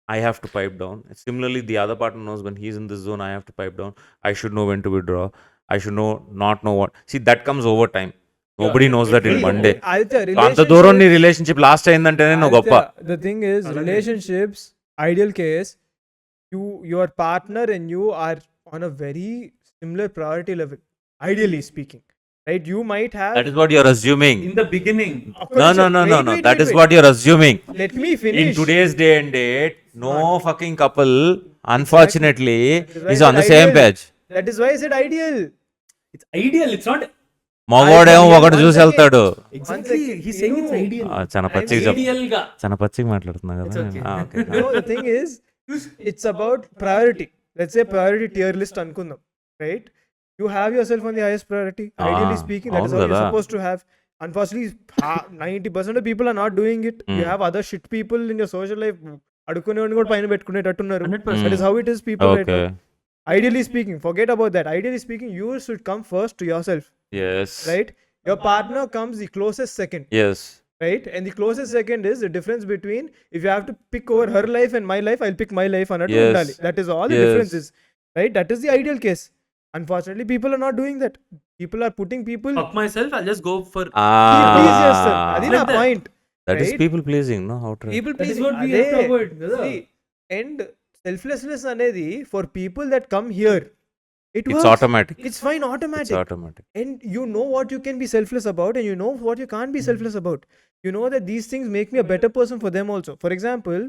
I have to pipe down. Similarly, the other partner knows when he's in this zone, I have to pipe down. I should know when to withdraw. I should not know what. See, that comes over time. Nobody knows that in one day. Aditya, అంత దూరం నీ relationship last అయిందంటేనే నువ్వు గొప్ప. The thing is, Already. relationships, ideal case, your partner and you are on a very similar priority level, ideally speaking, right? You might have. That is what you're assuming. In the beginning. Of course, No. wait, That is wait. what you're assuming. Let me finish. In today's day and date, no fucking couple, unfortunately, why is on the it's same ideal. page. That is why I said ideal. It's ideal. It's not. మగవాడేమో Once ఒకటి చూసి again- వెళ్తాడు. Exactly. He's saying it's ideal. చాలా పచ్చిగా Ideal ga. చాలా పచ్చిగా మాట్లాడుతున్నా It's కదా. okay. Okay. No, the thing is, it's about priority. Let's say priority tier list ankundam, right? You have yourself on the highest priority. Ideally speaking, that is how avunu you're kada. supposed to have. Unfortunately, 90% of people are not doing it. You have other shit people in your social life. అడుక్కునేవాడిని కూడా పైన పెట్టుకునేటట్టున్నారు. 100%. That is how it is, people right Okay. now. Ideally speaking, forget about that. Ideally speaking, you should come first to yourself, Yes. right? Your partner comes the closest second, Yes. right? And the closest second is the difference between, if you have to pick over her life and my life, I'll pick my life and Yes. undali. That is all the Yes. difference is, right? That is the ideal case. Unfortunately, people are not doing that. People are putting people Fuck myself. I'll just go for. please yourself. Adi na Like that. point. That is right? people pleasing, no? How to People That is pleasing. what we have to Ade. avoid. Kada? See, and selflessness anedi for people that come here, it It's works. automatic. It's fine, It's automatic. automatic. And you know what you can be selfless about, and you know what you can't be selfless about. You know that these things make me a better person for them also. For example,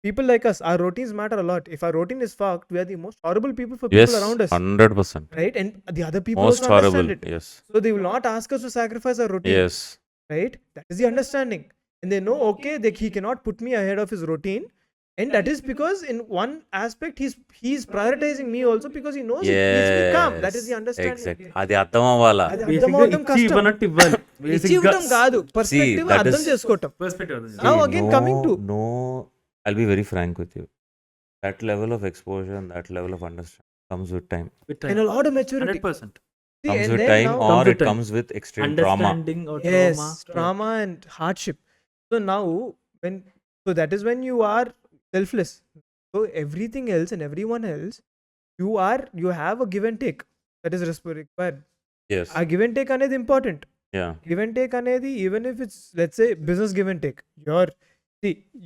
people like us, our routines matter a lot. If our routine is fucked, we are the most horrible people for Yes, people around us, 100%. right? And the other people Most also understand horrible. it. Yes. So they will not ask us to sacrifice our routine, Yes. right? That is the understanding. And they know, okay, he cannot put me ahead of his routine. And that is because in one aspect he's prioritizing me also because he knows it keeps me calm. That is the understanding. Exactly. అది అర్థం అవ్వాలా. అది Basic గా అర్థమవటం ఇచ్చి కష్టం. ఇవ్వనట్టు ఇవ్వాలి. ఇచ్చి ఇవ్వటం కాదు, పర్స్పెక్టివ్ that అర్థం is- చేసుకోవటం. Perspective అర్థం Now చేసుకో. again coming to- No, I'll be very frank with you. That level of exposure and that level of understanding comes with time. With And time. a lot of maturity. 100%. See, Comes and with then time now- or Comes with it time. comes with extreme trauma. Understanding or yes, trauma. trauma and hardship. So now that is when you are selfless. So everything else and everyone else, you have a give and take that is required. Yes. A give and take అనేది important. Yeah. Give and take అనేది, even if it's, let's say, business give and take,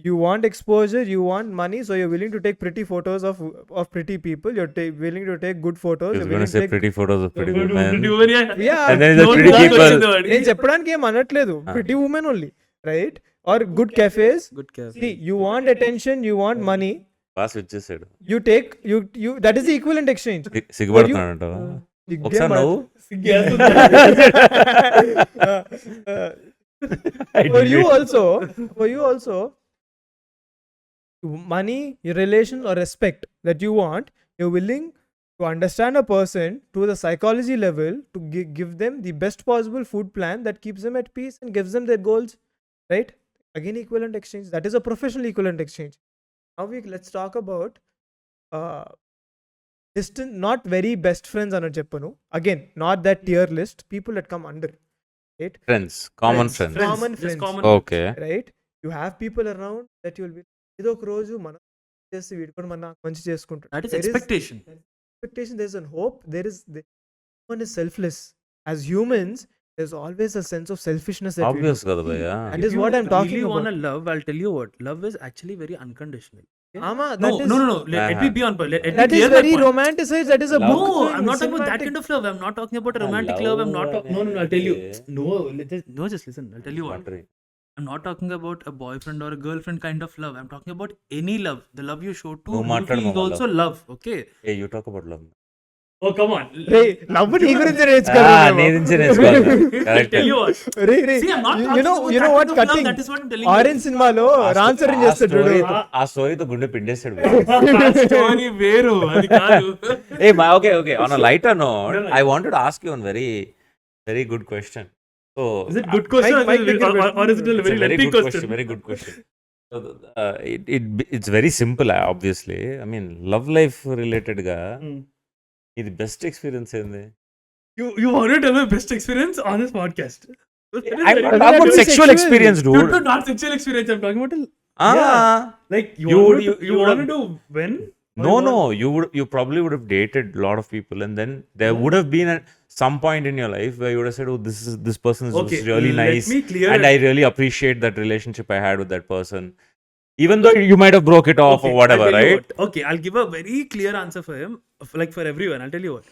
you want exposure, you want money, so you're willing to take pretty photos of pretty people, you're willing to take good photos, He was you're going willing to say to take pretty photos of pretty women. yeah, And then the No, pretty not people. వచ్చింది వాడికి. నేను చెప్పడానికి ఏం అనట్లేదు, pretty women only, right? Or good cafes. Good cafe. See, you want attention, you want money, boss వచ్చేసాడు. you take you that is the equivalent exchange. సిగ్గుపడుతున్నాడంట. ఒకసారి నవ్వు. For you also money, your relation or respect that you want, you're willing to understand a person to the psychology level to give them the best possible food plan that keeps them at peace and gives them their goals, right? Again, equivalent exchange. That is a professional equivalent exchange. Now let's talk about distant, not very best friends అన్న చెప్పను. Again, not that tier list, people that come under, right? Friends, common friends. Common Just friends. common. Okay. Right? You have people around that you'll be ఏదో ఒక రోజు మనం చేసి వీడు కూడా మన మంచి చేసుకుంటాడు. That is There expectation. Expectation, there's a hope, one is selfless. As humans, there's always a sense of selfishness that we do. Obvious కదా భయ్యా. That is what I'm talking really about. wanna love, I'll tell you what. Love is actually very unconditional. Ama, No, that is, no. Let me be on point. Let me that is clear my very point. romanticized. That is a Love. book. No, thing, I'm not talking about that cinematic. kind of love. I'm not talking about a romantic love love. I'm not talking. No, I'll tell you. అనేది- No, just listen. I'll tell you what. I'm not talking about a boyfriend or a girlfriend kind of love. I'm talking about any love. The love you show to No matter you is no also love. Okay. Hey, you talk about love. Oh, come on. Ray love నీ గురించి నీ నేర్చుకోవాలి. నుంచి నేర్చుకోవాలి. I'll Correct. tell you what. Ray See, I'm not talking you know about what that kind of love. cutting That is what I'm telling you. Orange సినిమాలో రాన్సరింగ్ చేస్తాడు చూడు. ఆ స్టోరీతో గుండె పిండేస్తాడు. Story వేరు అది కాదు. Hey, okay. On a lighter note, No. I wanted to ask you one very, very good question. So, Is it good question Mike or is it a it's very a very lengthy good question? Very good question. So, it's very simple, obviously. I mean, love life related ga. ఇది best experience ఏంది? You want to tell my best experience on this podcast? I'm talking about sexual experience, dude. Not sexual experience. I'm talking about Ah, like You want would to do when? no. You probably would have dated a lot of people, and then there would have been at some point in your life where you would have said, "Oh, this person is Okay, really let nice, me clear and it. I really appreciate that relationship I had with that person." Even though you might have broke it off or whatever, I'll tell you right? what. Okay, I'll give a very clear answer for him, like for everyone. I'll tell you what.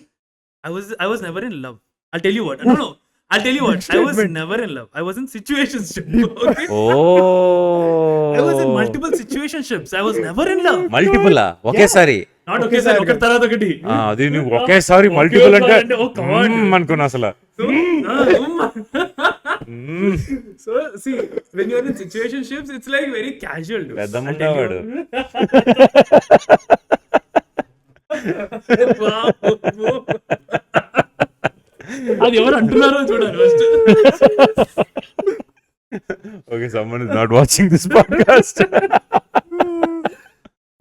I was never in love. I'll tell you what. No. I'll tell you what. I was never in love. I was in situationships. Okay? Oh, I was in multiple situationships. I was never in love. multiple ఒకేసారి. Not okay, sir. ఒకటి తర్వాత ఒకటి. అది నువ్వు ఒకేసారి multiple అంటే Oh, come on. అనుకున్నా అసలు. So, see, when you're in situationships, it's like very casual. Dude. పెద్ద I'll tell ముండవాడు. you. Wow. అది ఎవరు అంటున్నారో చూడాలి first. Okay, someone is not watching this podcast.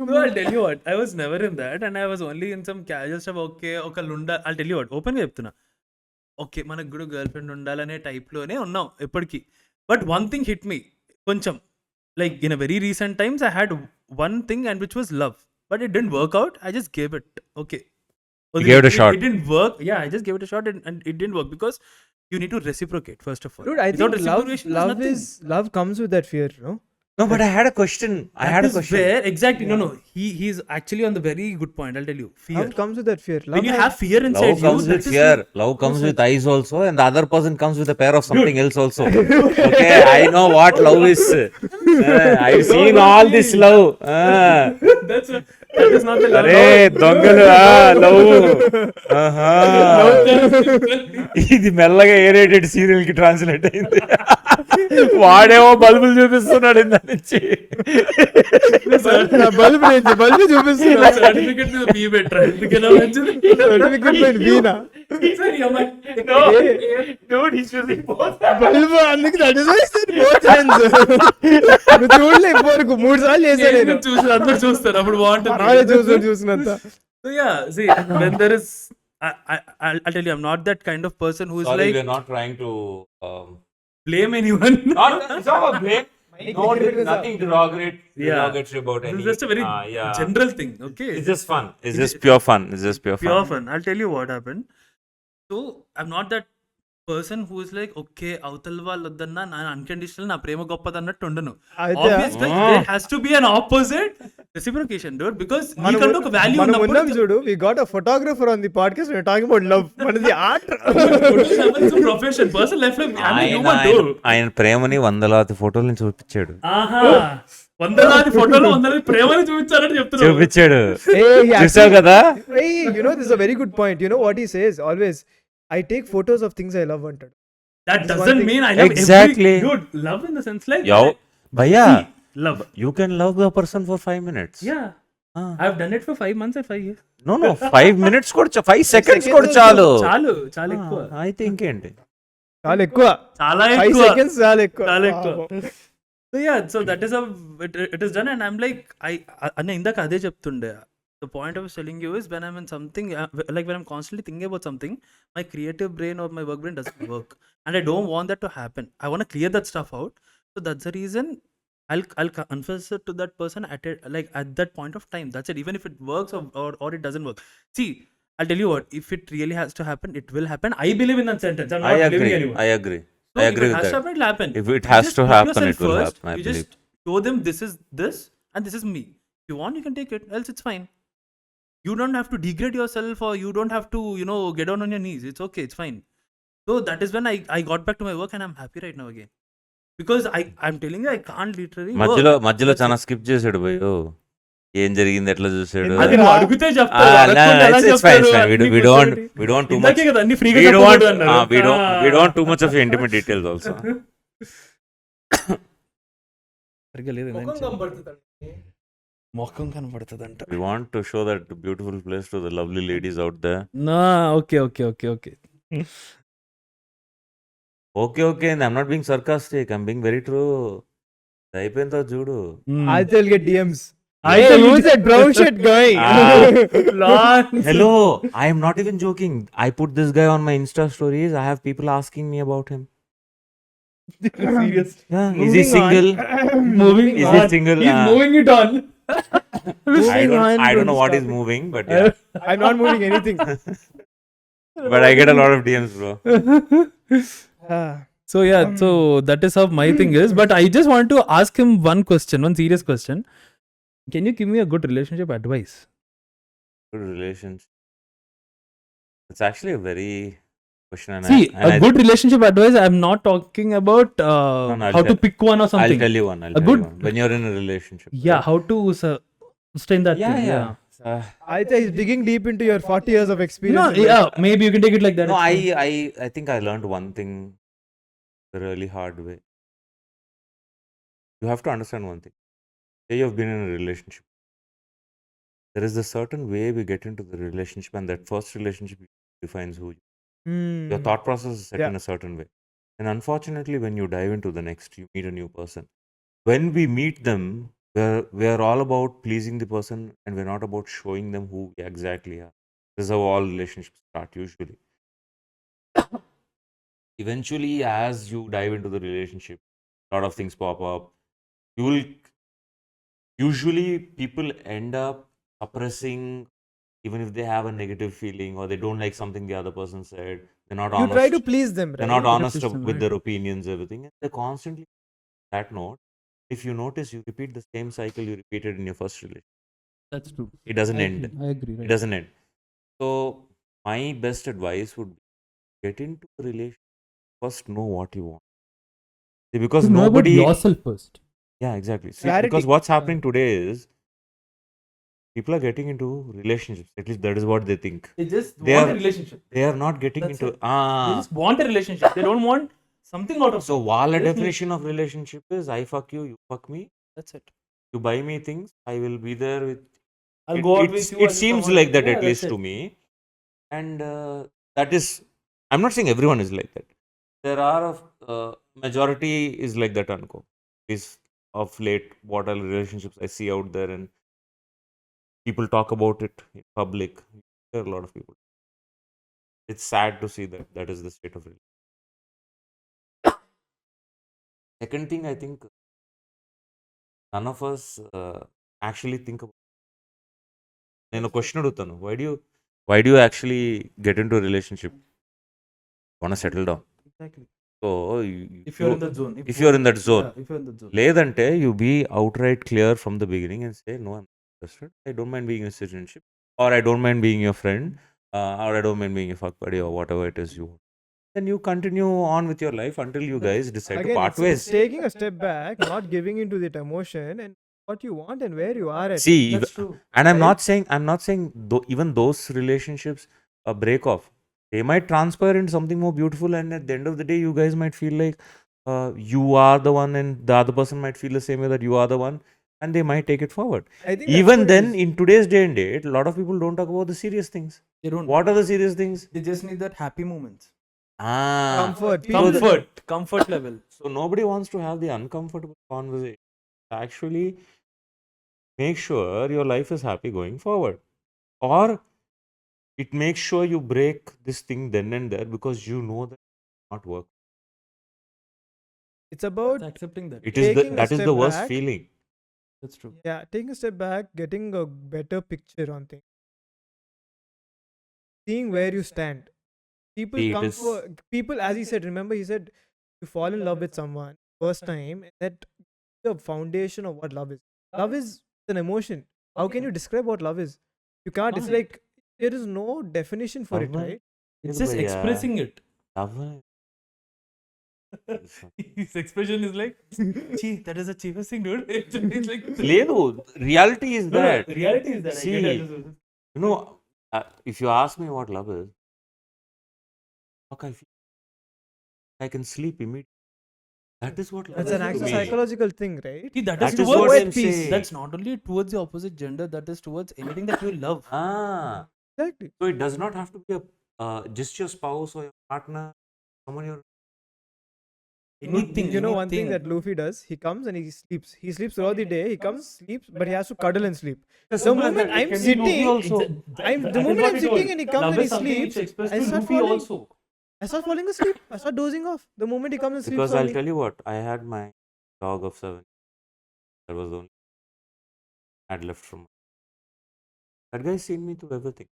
No, I'll tell you what. I was never in that, and I was only in some casual stuff. Okay, ఒక Lunda. I'll tell you what. Open గా చెప్తున్నా. Okay, మనకు కూడా girl friend ఉండాలనే type లోనే ఉన్నాం ఎప్పటికీ. But one thing hit మీ కొంచెం, like in a very recent times I had one thing and which was love, but it didn't work out. I just gave it. Okay, You gave it a shot. It didn't work. Yeah, I just gave it a shot, and it didn't work because you need to reciprocate first of all. Dude, I Without think reciprocation, there's nothing. love comes with that fear, no? No, but I had a question. That is where exactly. No. He's actually on the very good point. I'll tell you. Fear. Love comes with that fear. When you have fear inside Love comes you, with that is fear. Love comes with eyes also, and the other person comes with a pair of something else also. Okay, I know what love is. I've seen all this love. That is not the love. అరే దొంగలు love ఇది మెల్లగా aerated serial కి translate అయింది. వాడేమో బల్బులు చూపిస్తున్నాడు ఇందా నుంచి. బల్బు చూపిస్తున్నాడు. సర్టిఫికెట్ మీద బీ పెట్టరా ఎందుకైనా మంచిది. సర్టిఫికెట్ పైన వీనా బల్బు అందుకు చూడలే వరకు 3 సార్లు చేశాను. చూసి అందరు చూస్తారు అప్పుడు బాగుంటుంది. చూసినంత. So yeah, see, when there is, I'll tell you, I'm not that kind of person who is like we're not trying to blame anyone. it's not a blame. No, nothing derogatory about This any. is just a very general thing, okay? It's just fun. It's just pure fun. Pure fun. I'll tell you what happened. So I'm not that person who is like, okay, అవతల వాళ్ళు వద్దన్నా నా unconditional నా ప్రేమ గొప్పది అన్నట్టు ఉండను. Obviously there has to be an opposite reciprocation, dude, because నీకంటూ ఒక వాల్యూ ఉన్నప్పుడు చూడు, we got a photographer on the podcast, we're talking about love. మనది art. ప్రొఫెషన్ పర్సనల్ లైఫ్ లో I'm a human too. ఆయన ప్రేమని వందలాది ఫోటోలను చూపించాడు. వందలాది ఫోటోలు వందలాది ప్రేమని చూపించాలని చెప్తున్నాడు. చూపించాడు. Hey, చూసావు కదా? Hey, you know, this is a very good point. You know what he says always, I take photos of things I love అంటాడు. That doesn't mean I love Exactly. Dude, love in the sense like Bhaiya, love. you can love a person for 5 minutes. Yeah. I've done it for 5 months and 5 years. No, 5 minutes కూడా 5 seconds కూడా చాలు. చాలా ఎక్కువ. అయితే ఇంకేంటి? చాలా ఎక్కువ. 5 seconds చాలా ఎక్కువ. So yeah, so that is how it is done, and I'm like, అన్న ఇందాక అదే చెప్తుండే. The point I was telling you is when I'm in something, like when I'm constantly thinking about something, my creative brain or my work brain doesn't work, and I don't want that to happen. I want to clear that stuff out. So that's the reason I'll confess it to that person at that point of time. That's it. Even if it works or it doesn't work. See, I'll tell you what. If it really has to happen, it will happen. I believe in that sentence. I'm not believing anyone. I agree. So I agree if it with has to that. happen, it'll happen. If it has just to put happen, yourself it will first. happen. I You believe. just show them this is this and this is me. If you want, you can take it. Else, it's fine. You don't have to degrade yourself, or you don't have to, get down on your knees. It's okay. It's fine. So that is when I got back to my work, and I'm happy right now again. Because I'm telling you, I can't literally work. మధ్యలో చాలా skip చేసాడు భయ్యో. ఏం జరిగింది ఎట్లా చూసాడు? అది నువ్వు అడిగితే చెప్తారు. We don't too much. కదా అన్ని ఫ్రీగా We don't too much of intimate details also. మొఖం కనబడుతుందంట. We want to show that beautiful place to the lovely ladies out there. Okay. Okay. I'm not being sarcastic. I'm being very true. అయిపోయిన తర్వాత చూడు. I will get DMs. Who's that brown shirt guy? Hello. I am not even joking. I put this guy on my Insta stories. I have people asking me about him. Serious. Yeah. Is he single? Moving Is on. he single? He's moving it on. I don't know what is moving, but yeah. I'm not moving anything. But I get a lot of DMs, bro. So yeah, so that is how my thing is. But I just want to ask him one serious question. Can you give me a good relationship advice? Good relationship. It's actually a very question. Good relationship advice. I'm not talking about how to pick one or something. I'll tell you one. When you're in a relationship. Yeah, how to sustain that thing. Yeah. I think he's digging deep into your 40 years of experience. No, yeah, maybe you can take it like that. No, I think I learned one thing the really hard way. You have to understand one thing. Say you've been in a relationship. There is a certain way we get into the relationship, and that first relationship defines who you are. Your thought process is set in a certain way. And unfortunately, when you dive into the next, you meet a new person. When we meet them, we're all about pleasing the person, and we're not about showing them who we exactly are. This is how all relationships start usually. Eventually, as you dive into the relationship, a lot of things pop up. Usually people end up suppressing, even if they have a negative feeling or they don't like something the other person said. They're not honest. You try to please them, right? They're not honest with their opinions, everything. And they're constantly that note. If you notice, you repeat the same cycle you repeated in your first relationship. That's true. It doesn't end. I agree. Right? It doesn't end. So my best advice would be get into a relationship. First, know what you want. See, because know about nobody yourself first. Yeah, exactly. See, Clarity. because what's happening today is people are getting into relationships. At least that is what they think. They just They want a are- relationship. They are not getting That's into it. They just ah. want a relationship. They don't want something out of So it. while a They just need- definition of relationship is I fuck you, you fuck me. That's it. You buy me things, I will be there with. I'll go out with you. It seems like that at least to me, and that is. I'm not saying everyone is like that. There are of majority is like that. Unco is of late what all relationships I see out there, and people talk about it in public. There are a lot of people. It's sad to see that that is the state of it. Second thing, I think none of us actually think about. నేను question అడుగుతాను why do you actually get into a relationship? Want to settle down. Exactly. So If you're in that zone. if you're in that zone, Yeah, if you're in that zone. లేదంటే you be outright clear from the beginning and say no, I'm not interested. I don't mind being in a relationship, or I don't mind being your friend, or I don't mind being a fuck buddy, or whatever it is you want. Then you continue on with your life until you guys decide to Again, part it's ways. taking a step back, not giving into that emotion, and what you want and where you are at. See, That's true. and I'm Right? not saying even those relationships break off. They might transpire into something more beautiful, and at the end of the day, you guys might feel like you are the one, and the other person might feel the same way that you are the one, and they might take it forward. I think that's Even what it then, is. in today's day and date, a lot of people don't talk about the serious things. They don't. What are the serious things? They just need that happy moments. Comfort. So People- Comfort level. So nobody wants to have the uncomfortable conversation. Actually, make sure your life is happy going forward, or it makes sure you break this thing then and there because you know that it not work. It's about It's accepting that. It is Taking a that is step the worst back. feeling. That's true. yeah, taking a step back, getting a better picture on things, seeing where you stand. People See, it come is- for people, as he said. Remember, he said you fall in love with someone first time, and that the foundation of what love is. Love is an emotion. How can you describe what love is? You can't. It's like there is no definition for it, Love right? It's just expressing it. Love- His expression is like, "Gee, that is the cheapest thing, dude." It's like, లేదు reality is No, no, that. reality is that. I See, get it. you know, if you ask me what love is, fuck, I feel I can sleep immediately. That is what love That's is an to actual me. psychological thing, right? See, that That is is towards what I'm peace. saying. That's not only towards the opposite gender. That is towards anything that you love. Ah, Exactly. so it does not have to be just your spouse or your partner, someone you're. Anything. You know, one thing anything. that Luffy does, he comes and he sleeps. He sleeps throughout the day. He comes, sleeps, but he has to cuddle and sleep. The moment I'm sitting, the moment I'm sitting and he comes and he sleeps, I start falling. also. I start falling asleep. I start dozing off. The moment he comes and sleeps Because on I'll me. tell you what, I had my dog of 7. That was the only I had left from. That guy seen me through everything.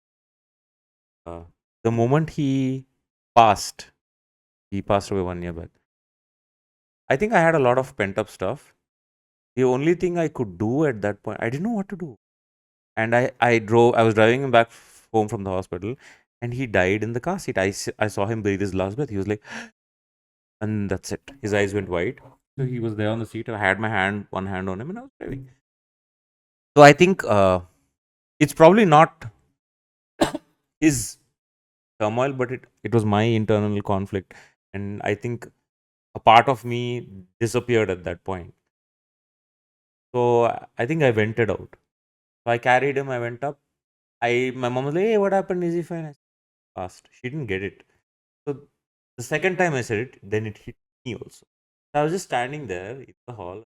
The moment he passed away 1 year back. I think I had a lot of pent up stuff. The only thing I could do at that point, I didn't know what to do. And I was driving him back home from the hospital, and he died in the car seat. I saw him breathe his last breath. He was like, and that's it. His eyes went wide. So he was there on the seat. I had one hand on him, and I was driving. So I think it's probably not his turmoil, but it was my internal conflict. And I think a part of me disappeared at that point. So I think I vented out. So I carried him, I went up. My mom was like, hey, what happened? Is he fine? I asked. She didn't get it. So the second time I said it, then it hit me also. So I was just standing there in the hall.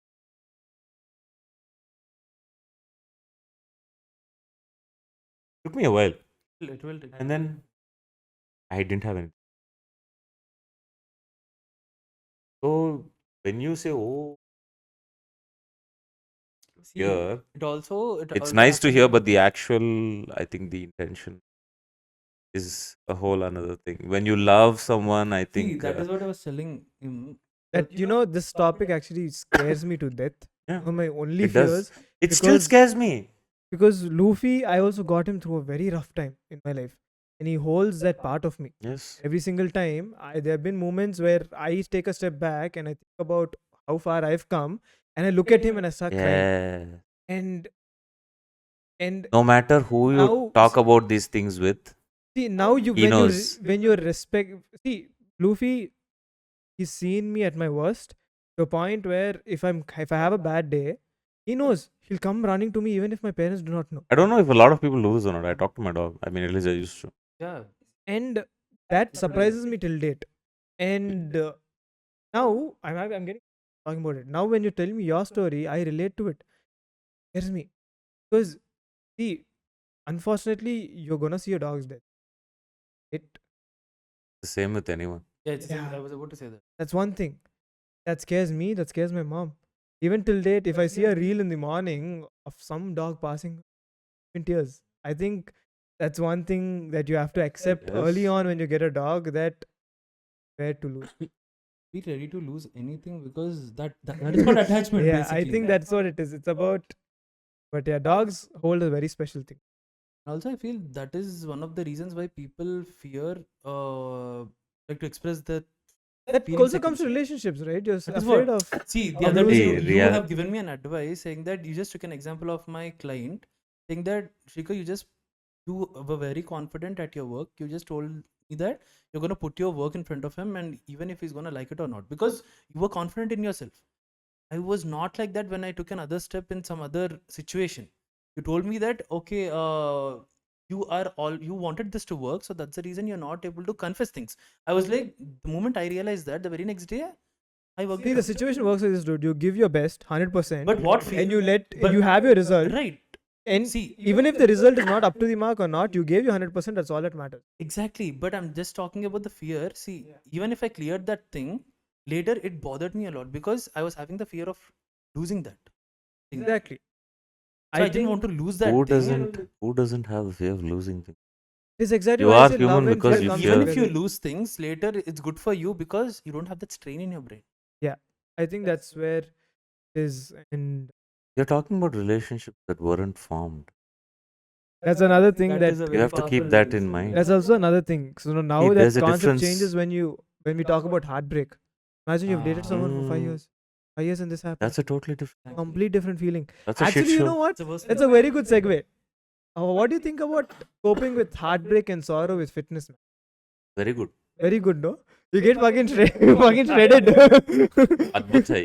Took me a while. It will take. And then I didn't have anything. So when you say, oh, See, here, it also. it's nice to hear, but the actual, I think the intention is a whole another thing. When you love someone, I See, think. that is what I was telling him. That this topic actually scares me to death. Yeah, One of my only it does. fears. It still because- scares me. Because Luffy, I also got him through a very rough time in my life, and he holds that part of me. Yes. Every single time, there have been moments where I take a step back and I think about how far I've come, and I look at him and I start crying. Yeah. And No matter who you now talk about these things with, see now you he knows. when you respect, see Luffy, he's seen me at my worst to a point where if I have a bad day, he knows he'll come running to me even if my parents do not know. I don't know if a lot of people do this or not. I talk to my dog. I mean, at least I used to. Yeah. And that surprises me till date. And now I'm getting talking about it. Now when you tell me your story, I relate to it. Scares me because see, unfortunately, you're gonna see your dog's death. It The same with anyone. Yeah, it's the same. Yeah. I was about to say that. That's one thing that scares me. That scares my mom. Even till date, if I see a reel in the morning of some dog passing in tears, I think that's one thing that you have to accept early Yes. on when you get a dog, that where to lose. Be ready to lose anything because that is called attachment. Yeah, basically. I think that's what it is. It's about, but yeah, dogs hold a very special thing. Also, I feel that is one of the reasons why people fear, like to express that. That feelings also like comes to inside. relationships, right? You're That is afraid what. of. See, the of other day losing. you Yeah. have given me an advice saying that you just took an example of my client, saying that Shrika, you were very confident at your work. You just told me that you're gonna put your work in front of him, and even if he's gonna like it or not, because you were confident in yourself. I was not like that when I took another step in some other situation. You told me that okay, you wanted this to work, so that's the reason you're not able to confess things. I was like, the moment I realized that, the very next day I worked. See, it the out. situation works like this, dude. You give your best, 100%, But what fear? and you but- you have your result. Right. And See, even if the result is not up to the mark or not, you gave your 100%. That's all that matters. exactly. But I'm just talking about the fear. See, even if I cleared that thing, later it bothered me a lot because I was having the fear of losing that thing. Exactly. So I didn't want to lose that Who thing. and Who doesn't have the fear of losing things? It's exactly You why I are said human love and because fear you comes fear. even if you together. lose things later, it's good for you because you don't have that strain in your brain. Yeah, I think that's where it is, and You're talking about relationships that weren't formed. that's another thing That that is a You very have to keep powerful that in reason. mind. that's also another thing. So now See, that there's a concept difference. changes when we talk about heartbreak. Imagine you've dated someone for 5 Mm. years, 5 years, and this happens. That's a totally different. Complete different feeling. That's a shit Actually, you show. know what? It's the worst That's thing. a very good segue. What do you think about coping with heartbreak and sorrow with fitness, man? Very good. Very good, no? You get fucking fucking shredded. Adbhut hai.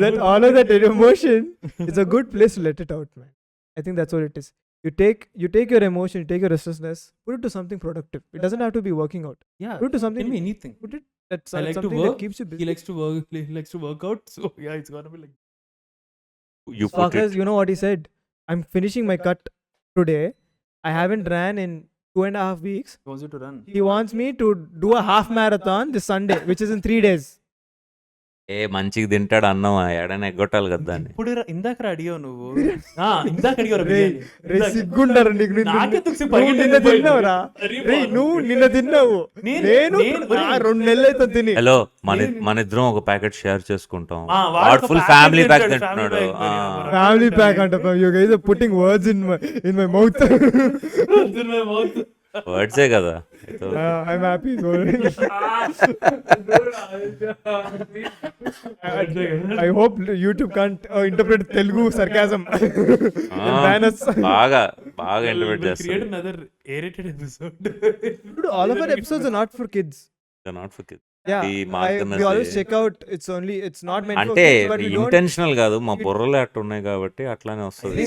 That all of that emotion, it's a good place to let it out, man. I think that's what it is. You take your emotion, you take your restlessness, put it to something productive. It doesn't have to be working out. Yeah, Put it to something. can be anything. Put it that's I like to something work. that keeps you He busy. likes to work. He likes to work out. So yeah, it's gonna be like. You put Fuckers, it. you know what he said? I'm finishing my cut today. I haven't ran in 2.5 weeks. He wants you to run. He wants me to do a half marathon this Sunday, which is in 3 days. ఏ మంచిగా తింటాడు అన్నమా ఎడన ఎగ్గొట్టాలి కదా దాన్ని ఇప్పుడు ఇందాక అడిగావు నువ్వు ఇందాక అడిగావు రే రే సిగ్గుండారు నీకు నిన్న తిన్నావురా రే నువ్వు నిన్న తిన్నావు నేను 2 నెలలు అయితే తిని హలో మన ఇద్దరం ఒక ప్యాకెట్ షేర్ చేసుకుంటాం వాడు వాడు ఒక ఫుల్ packet ఫ్యామిలీ ప్యాక్ తింటాడు, తింటున్నాడు family pack మరి, ఫ్యామిలీ ప్యాక్ అంట you guys are putting words in my mouth వర్డ్సే కదా I am happy I hope YouTube can't interpret Telugu sarcasm. And ban us. బాగా బాగా ఇంటర్ప్రిట్ We'll create చేస్తారు another aerated episode. Dude, all of our episodes are not for kids. Not for kids Yeah, ఈ మార్గన్నస్ we always check out. It's not meant for అంటే kids, but we don't. Intentional కాదు మా బుర్రలు అట్టు ఉన్నాయి కాబట్టి అట్లానే వస్తుంది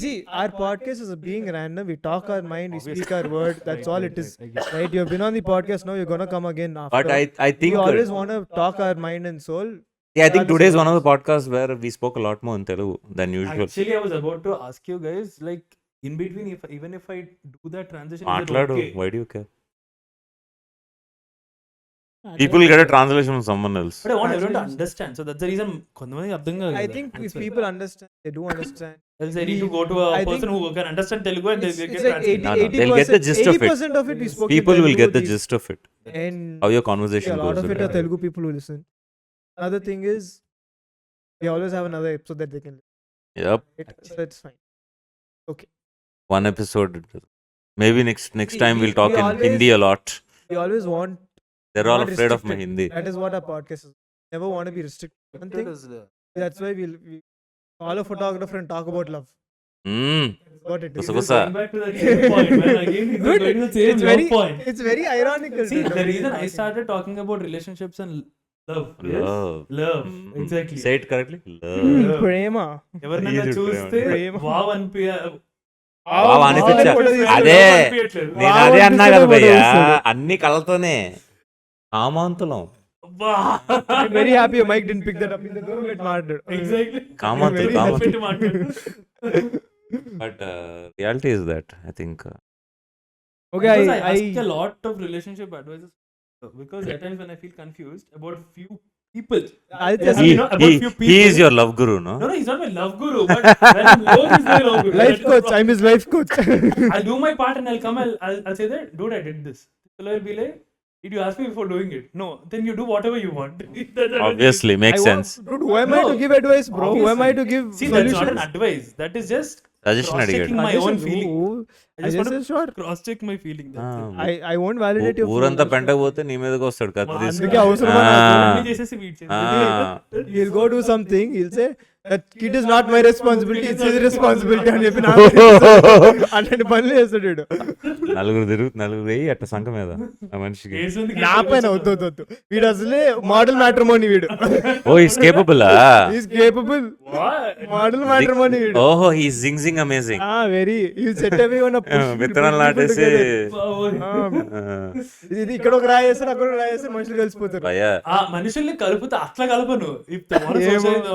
See, our podcast is being random. We talk our mind, we speak our word. That's all it is. Right? You've been on the podcast now. You're gonna come again after. But I We think always want to talk our mind and soul. I think today is one of the podcast where we spoke a lot more in Telugu than usual Actually, I was about to ask you guys, like, in between, even if I do that transition, is it మాట్లాడు okay? Why do you care people get a translation from someone else But I want everyone to understand. So that's the reason. కొంతమందికి అర్థం కాదు I కదా. think That's if why. people understand, they do understand. Else I need to go to a I person think who can understand Telugu and It's, they'll it's get like translated. 80, No, they'll get the gist of it. 80% of it we spoke in people will Telugu, get the the- gist of it And how your yeah, conversation a lot goes of it with are it. Telugu people who listen. Another thing is, we always have another episode that they can listen. Yep, Right? So it's fine. one episode maybe next See, time we- we'll talk we in always- Hindi a lot. We always want They're all Not afraid of my restricted. Hindi. That is what our podcast is. Never want to be restricted. One thing. That's why we call a photographer and talk about love. That's what it is. Gusa. Going back to the same point, man. Again, he's Dude, going to the same it's love very, point. it's very ironical. See, dude, the when reason you're I talking. started talking about relationships and love. Love. Love. Exactly. Say it correctly. Love. Prema. ఎవరినైనా Easy చూస్తే ప్రేమ. Wow అనిపించ wow అనిపించా. అదే నేను wow అదే అన్నా కదా అనిపించడం భయ్యా, వస్తాడు. అన్ని కళ్ళతోనే కామాంతులం. I'm very happy your mic didn't pick that up. In the door, it mattered. Exactly కామాంతులు. But reality is that I think Okay, Because I I ask a lot of relationship advices because at times when I feel confused about few people. Aditya, Have you know about few he is people? your love guru, no? No, he's not my love guru, but when I'm low, he's my love guru. life coach. I'm his life coach. I'll do my part and I'll come. I'll say that, dude, I did this. So I'll be like, did you ask me before doing it? No. Then you do whatever you want. Obviously, makes sense. Dude, who am I to give advice, bro? Who am I to give See, that's not an solutions? advice. That is just Suggestion cross-checking అడిగాడు. my own Suggestion, feeling. who- I just I want just to said, sure. cross-check my feeling. That's it. I won't validate your ఊరంతా feelings. పెంటకపోతే నీ మీదకి వస్తాడు కత్తి అందుకే తీసుకుని. అవసరమా అన్ని చేసేసి వీడి చేసేసి. He'll go do something. He'll say that kid is not my responsibility. It's his responsibility అని చెప్పి అట్లాంటి పనులు చేస్తాడు వీడు. నలుగురు వెయ్యి అట్ట సంఖ మీద ఆ మనిషికి. కేసు ఉంది, నా పైన వద్దు వీడు అసలే మోడల్ మ్యాట్రిమోని వీడు. Oh is capable. Is capable What? Model matrimony వీడు. ఓహో he zing zing amazing. Very you set అవే ఉన్న విత్తనాలు నాటేసి ఇది ఇక్కడ ఒక రాయేస్తారు అక్కడ ఒక రాయేస్తారు మనుషులు కలిసిపోతారు. భయ్యా ఆ మనుషుల్ని కలుపుతా అట్లా కలపను. If they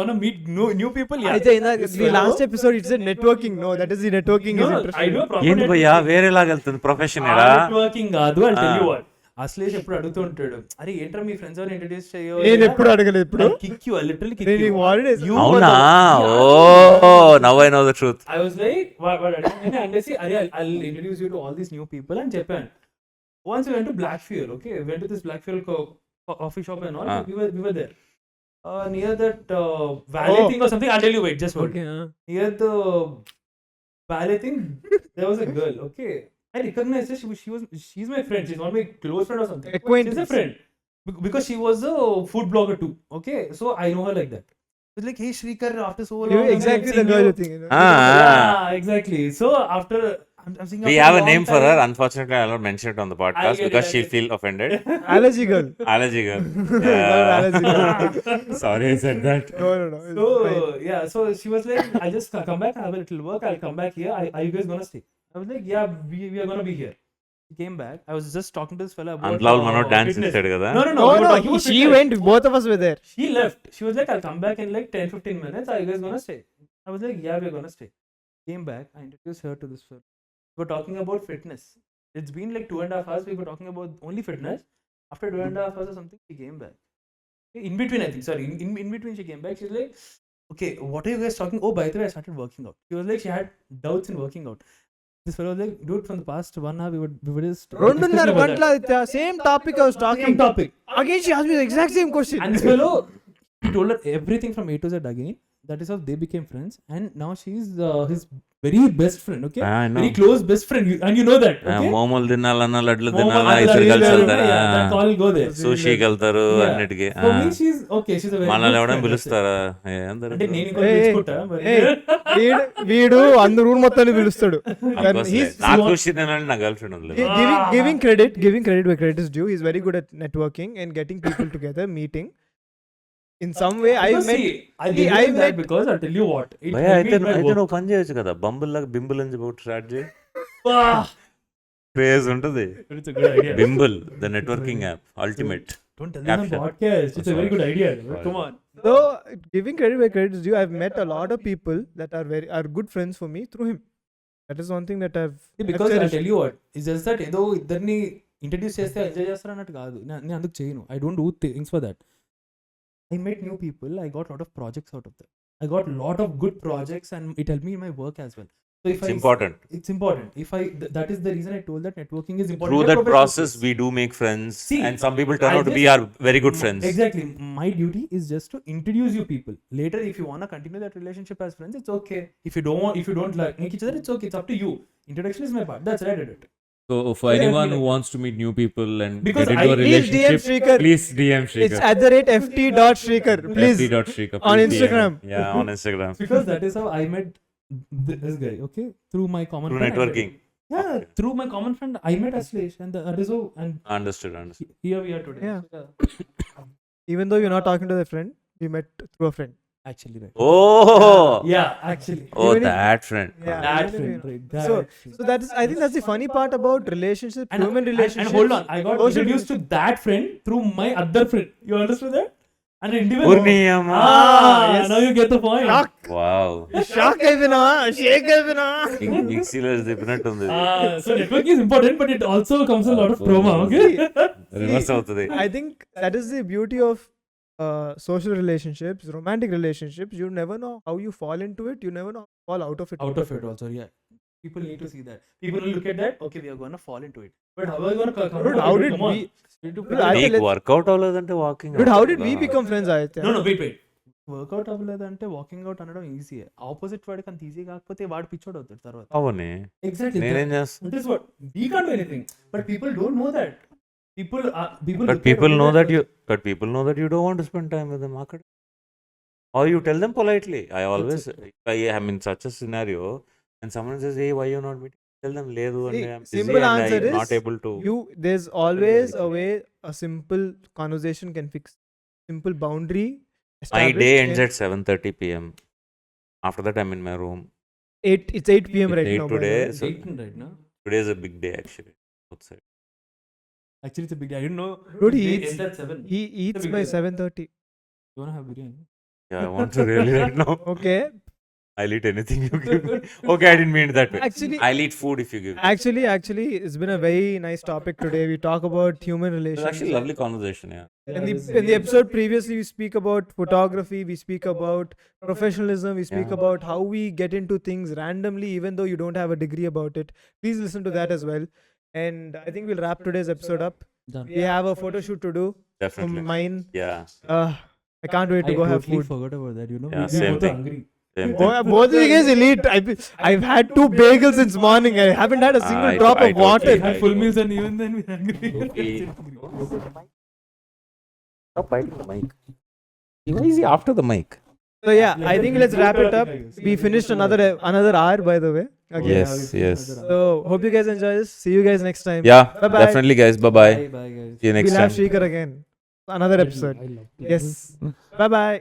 wanna meet new people, yeah. అయితే the last episode it's networking. Know that is the networking No, is I interesting. do a proper ఏంటి భయ్యా వేరేలాగా వెళ్తుంది ప్రొఫెషన్ ఎడా. networking కాదు. I'll tell you what. అశ్లేష్ ఎప్పుడు అడుగుతూ ఉంటాడు, అరే ఏంట్రా మీ ఫ్రెండ్స్ ఎవరు ఇంట్రడ్యూస్ చేయో. నేను ఎప్పుడు అడగలేదు ఇప్పుడు. కిక్ యూ, లిటరల్లీ కిక్ నేను యూ. వాడే అవునా? Oh now I know the truth. I was like, what అడిగాను అనేసి, అరే I'll introduce you to all these new people అని చెప్పాను. Once we went to Black Fuel, okay, we went to this Black Fuel coffee shop and all. We were there. Near that valley thing or something. I'll tell you. Wait, just wait. Near the valley thing, there was a girl. Okay, I recognized her. She's my friend. She's not my close friend or something. Acquaintance. She's a friend because she was a food blogger too. Okay, so I know her like that. It's like, hey Sreekar, after so long. Exactly I've the seen girl you. you think. Yeah, exactly. So after I'm seeing. We after have a long name for time- her. Unfortunately, I'll not mention it on the podcast I'll get because it, she'll I'll feel offended. Allergy girl. Allergy girl. Allergy girl. Sorry, I said that. No. It's So fine. yeah, so she was like, I'll just come back, have a little work, I'll come back here. Are you guys gonna stay? I was like, yeah, we are gonna be here. She came back. I was just talking to this fella about Antlal Manoj dance fitness. instead కదా. No. No, we were talking about she fitness. went. Both of us were there. She left. She was like, I'll come back in like 10-15 minutes. Are you guys gonna stay? I was like, yeah, we're gonna stay. Came back. I introduced her to this fella. We were talking about fitness. It's been like 2.5 hours. We were talking about only fitness. After 2.5 hours or something, she came back. In between, I think. Sorry, in between she came back. She's like, okay, what are you guys talking? Oh, by the way, I started working out. She was like, she had doubts in working out. This fellow was like, dude, from the past 1 hour, we were just discussing about రెండున్నర that. గంటల same topic I was talking. Same topic. Again, she asked me the exact same question. And this fellow, he told her everything from A to Z again. That is how they became friends. And now she's his very best friend, okay? I know. Very close best friend. And you know that, okay? మోమోలు తినాలన్నా లడ్లు Momo, తినాలన్నా Adla, ఇద్దరు కలిసి Adla, వెళ్తారా? yeah, that's all go there. సుషికి వెళ్తారు Yeah. అన్నిటికీ. For me, she's okay. She's a very మనల్ని good ఎవడైనా friend, పిలుస్తారా? అంటే నేను ఇంకో Hey, పిలుచుకుంటా, మరి. వీడు అందరు ఊరు మొత్తాన్ని పిలుస్తాడు. నాకు ఖుషి తినాలని నా గర్ల్ ఫ్రెండ్ ఉంది. Giving credit where credit is due. He's very good at networking and getting people together, meeting. In some way, I Because met. see, I see, believe I in that met- because I'll tell you what. It భయ helped me అయితే in my అయితే work. నువ్వు పని చేయొచ్చు కదా, Bumble లాగా బింబుల్ అని చెప్పి స్టార్ట్ చేయి. Ah, క్రేజ్ ఉంటుంది. it's a good idea. Bumble the networking app ultimate. Don't tell them on Caption. podcast. It's a very good idea. Sorry. Come on. So, giving credit where credit is due, I've met a lot of people that are good friends for me through him. That is one thing that I've. See, because I've I'll cherished. tell you what, it's just that ఏదో ఇద్దరిని introduce చేస్తే enjoy చేస్తారు అన్నట్టు కాదు. నేను అందుకు చేయను. I don't do things for that. I met new people. I got a lot of projects out of that. I got a lot of good projects and it helped me in my work as well. So if It's important. It's important. If that is the reason I told that networking is important. Through in a that professional process, space. we do make friends, See, and some people turn I out to be just- our very good friends. Exactly. My duty is just to introduce you people. Later, if you wanna continue that relationship as friends, it's okay. If you don't like each other, it's okay. It's up to you. Introduction is my part. That's right. I did it. So for anyone who wants to meet new people and Because get into a Please DM relationship, Sreekar. please DM It's Sreekar. @ft.sreekar. Please. ft.sreekar. on Please DM Instagram. him. Yeah, on Instagram. because that is how I met this guy. Okay, through my common Through friend. networking. Yeah, Okay. through my common friend, I met Ashlesh, and that is how. And Understood. here we are today. Yeah. So, Even though you're not talking to the friend, we met through a friend. actually, right. Oh. Yeah, actually. Oh, Even if- that friend. Yeah. That even if friend, you know. right? That So, friend. so that is, I think that's the funny part about relationships, And, human relationships. and hold on, I got social introduced to that friend through my other friend. You understood that? And individual. Purniyama. yes. Now you get the point. Shock. Wow. Shock అయిపోయినావా? Shake అయిపోయినావా? మిక్సీలో తిప్పినట్టుంది. So networking is important, but it also comes with a lot of trauma. Okay. Reverse అవుతుంది. I think that is the beauty of social relationships, romantic relationships. You never know how you fall into it. You never know how you fall out of it. Out of it also, yeah. People need to see that. People will look at that. Okay, we are going to fall into it. But how are we going to come? Dude, how did come on. we- Need to Dude, figure it I out. think నీకు workout అవ్వలేదంటే walking. Dude, how did we become friends, Aditya? No, wait. Workout అవ్వలేదంటే walking out అనడం easy. Opposite వాడికి అంత easy కాకపోతే వాడు పిచ్చోడు అవుతాడు తర్వాత. అవునే. ఎగ్జాక్ట్లీ. నేనేం చేస్తాను? That is what we can't do anything. But people don't know that. People But look at people only know that that you don't want to spend time with them. అక్కడ. Or you tell them politely. I always, if I am in such a scenario and someone says, hey, why you not meeting? Tell them, లేదు and See, I'm busy simple and answer I'm is not able to. there's always a way a simple conversation can fix. Simple boundary. My day established ends in at 7:30 p.m. After that, I'm in my room. 8. It's 8 p.m. It's right 8 now. by the today, way. so 18 right now. today is a big day actually. Outside. Actually, it's a big day. I didn't know. Dude, he they eats- end at 7. He eats big by deal. 7:30. You want to have biryani? Yeah, I want to really right now. Okay. I'll eat anything you give me. Okay, I didn't mean it that way. Actually, I'll eat food if you give me. actually, it's been a very nice topic today. We talk about human It was relations. actually a lovely conversation, yeah. In the episode previously, we speak about photography, we speak about professionalism, we speak Yeah. about how we get into things randomly, even though you don't have a degree about it. Please listen to that as well. And I think we'll wrap today's episode up. Done. We have a photo shoot to do Definitely. from mine. Yeah. I can't wait to I go have totally food. forgot about that. You know, Yeah, we same both are thing. hungry. Same thing. Both of you guys elite. I've had 2 bagels since morning. I haven't had a single I- drop I of water. We totally- had full meals and even then we're hungry. Stop biting the mic. Why is he after the mic? So yeah, I think let's wrap it up. We finished another hour, by the way. Again. Yes, yes. So hope you guys enjoy this. See you guys next time. Yeah, Bye-bye. definitely, guys. Bye bye. Bye, guys. See you next We'll have time. Sreekar again. Another episode. I love Yes. Bye bye.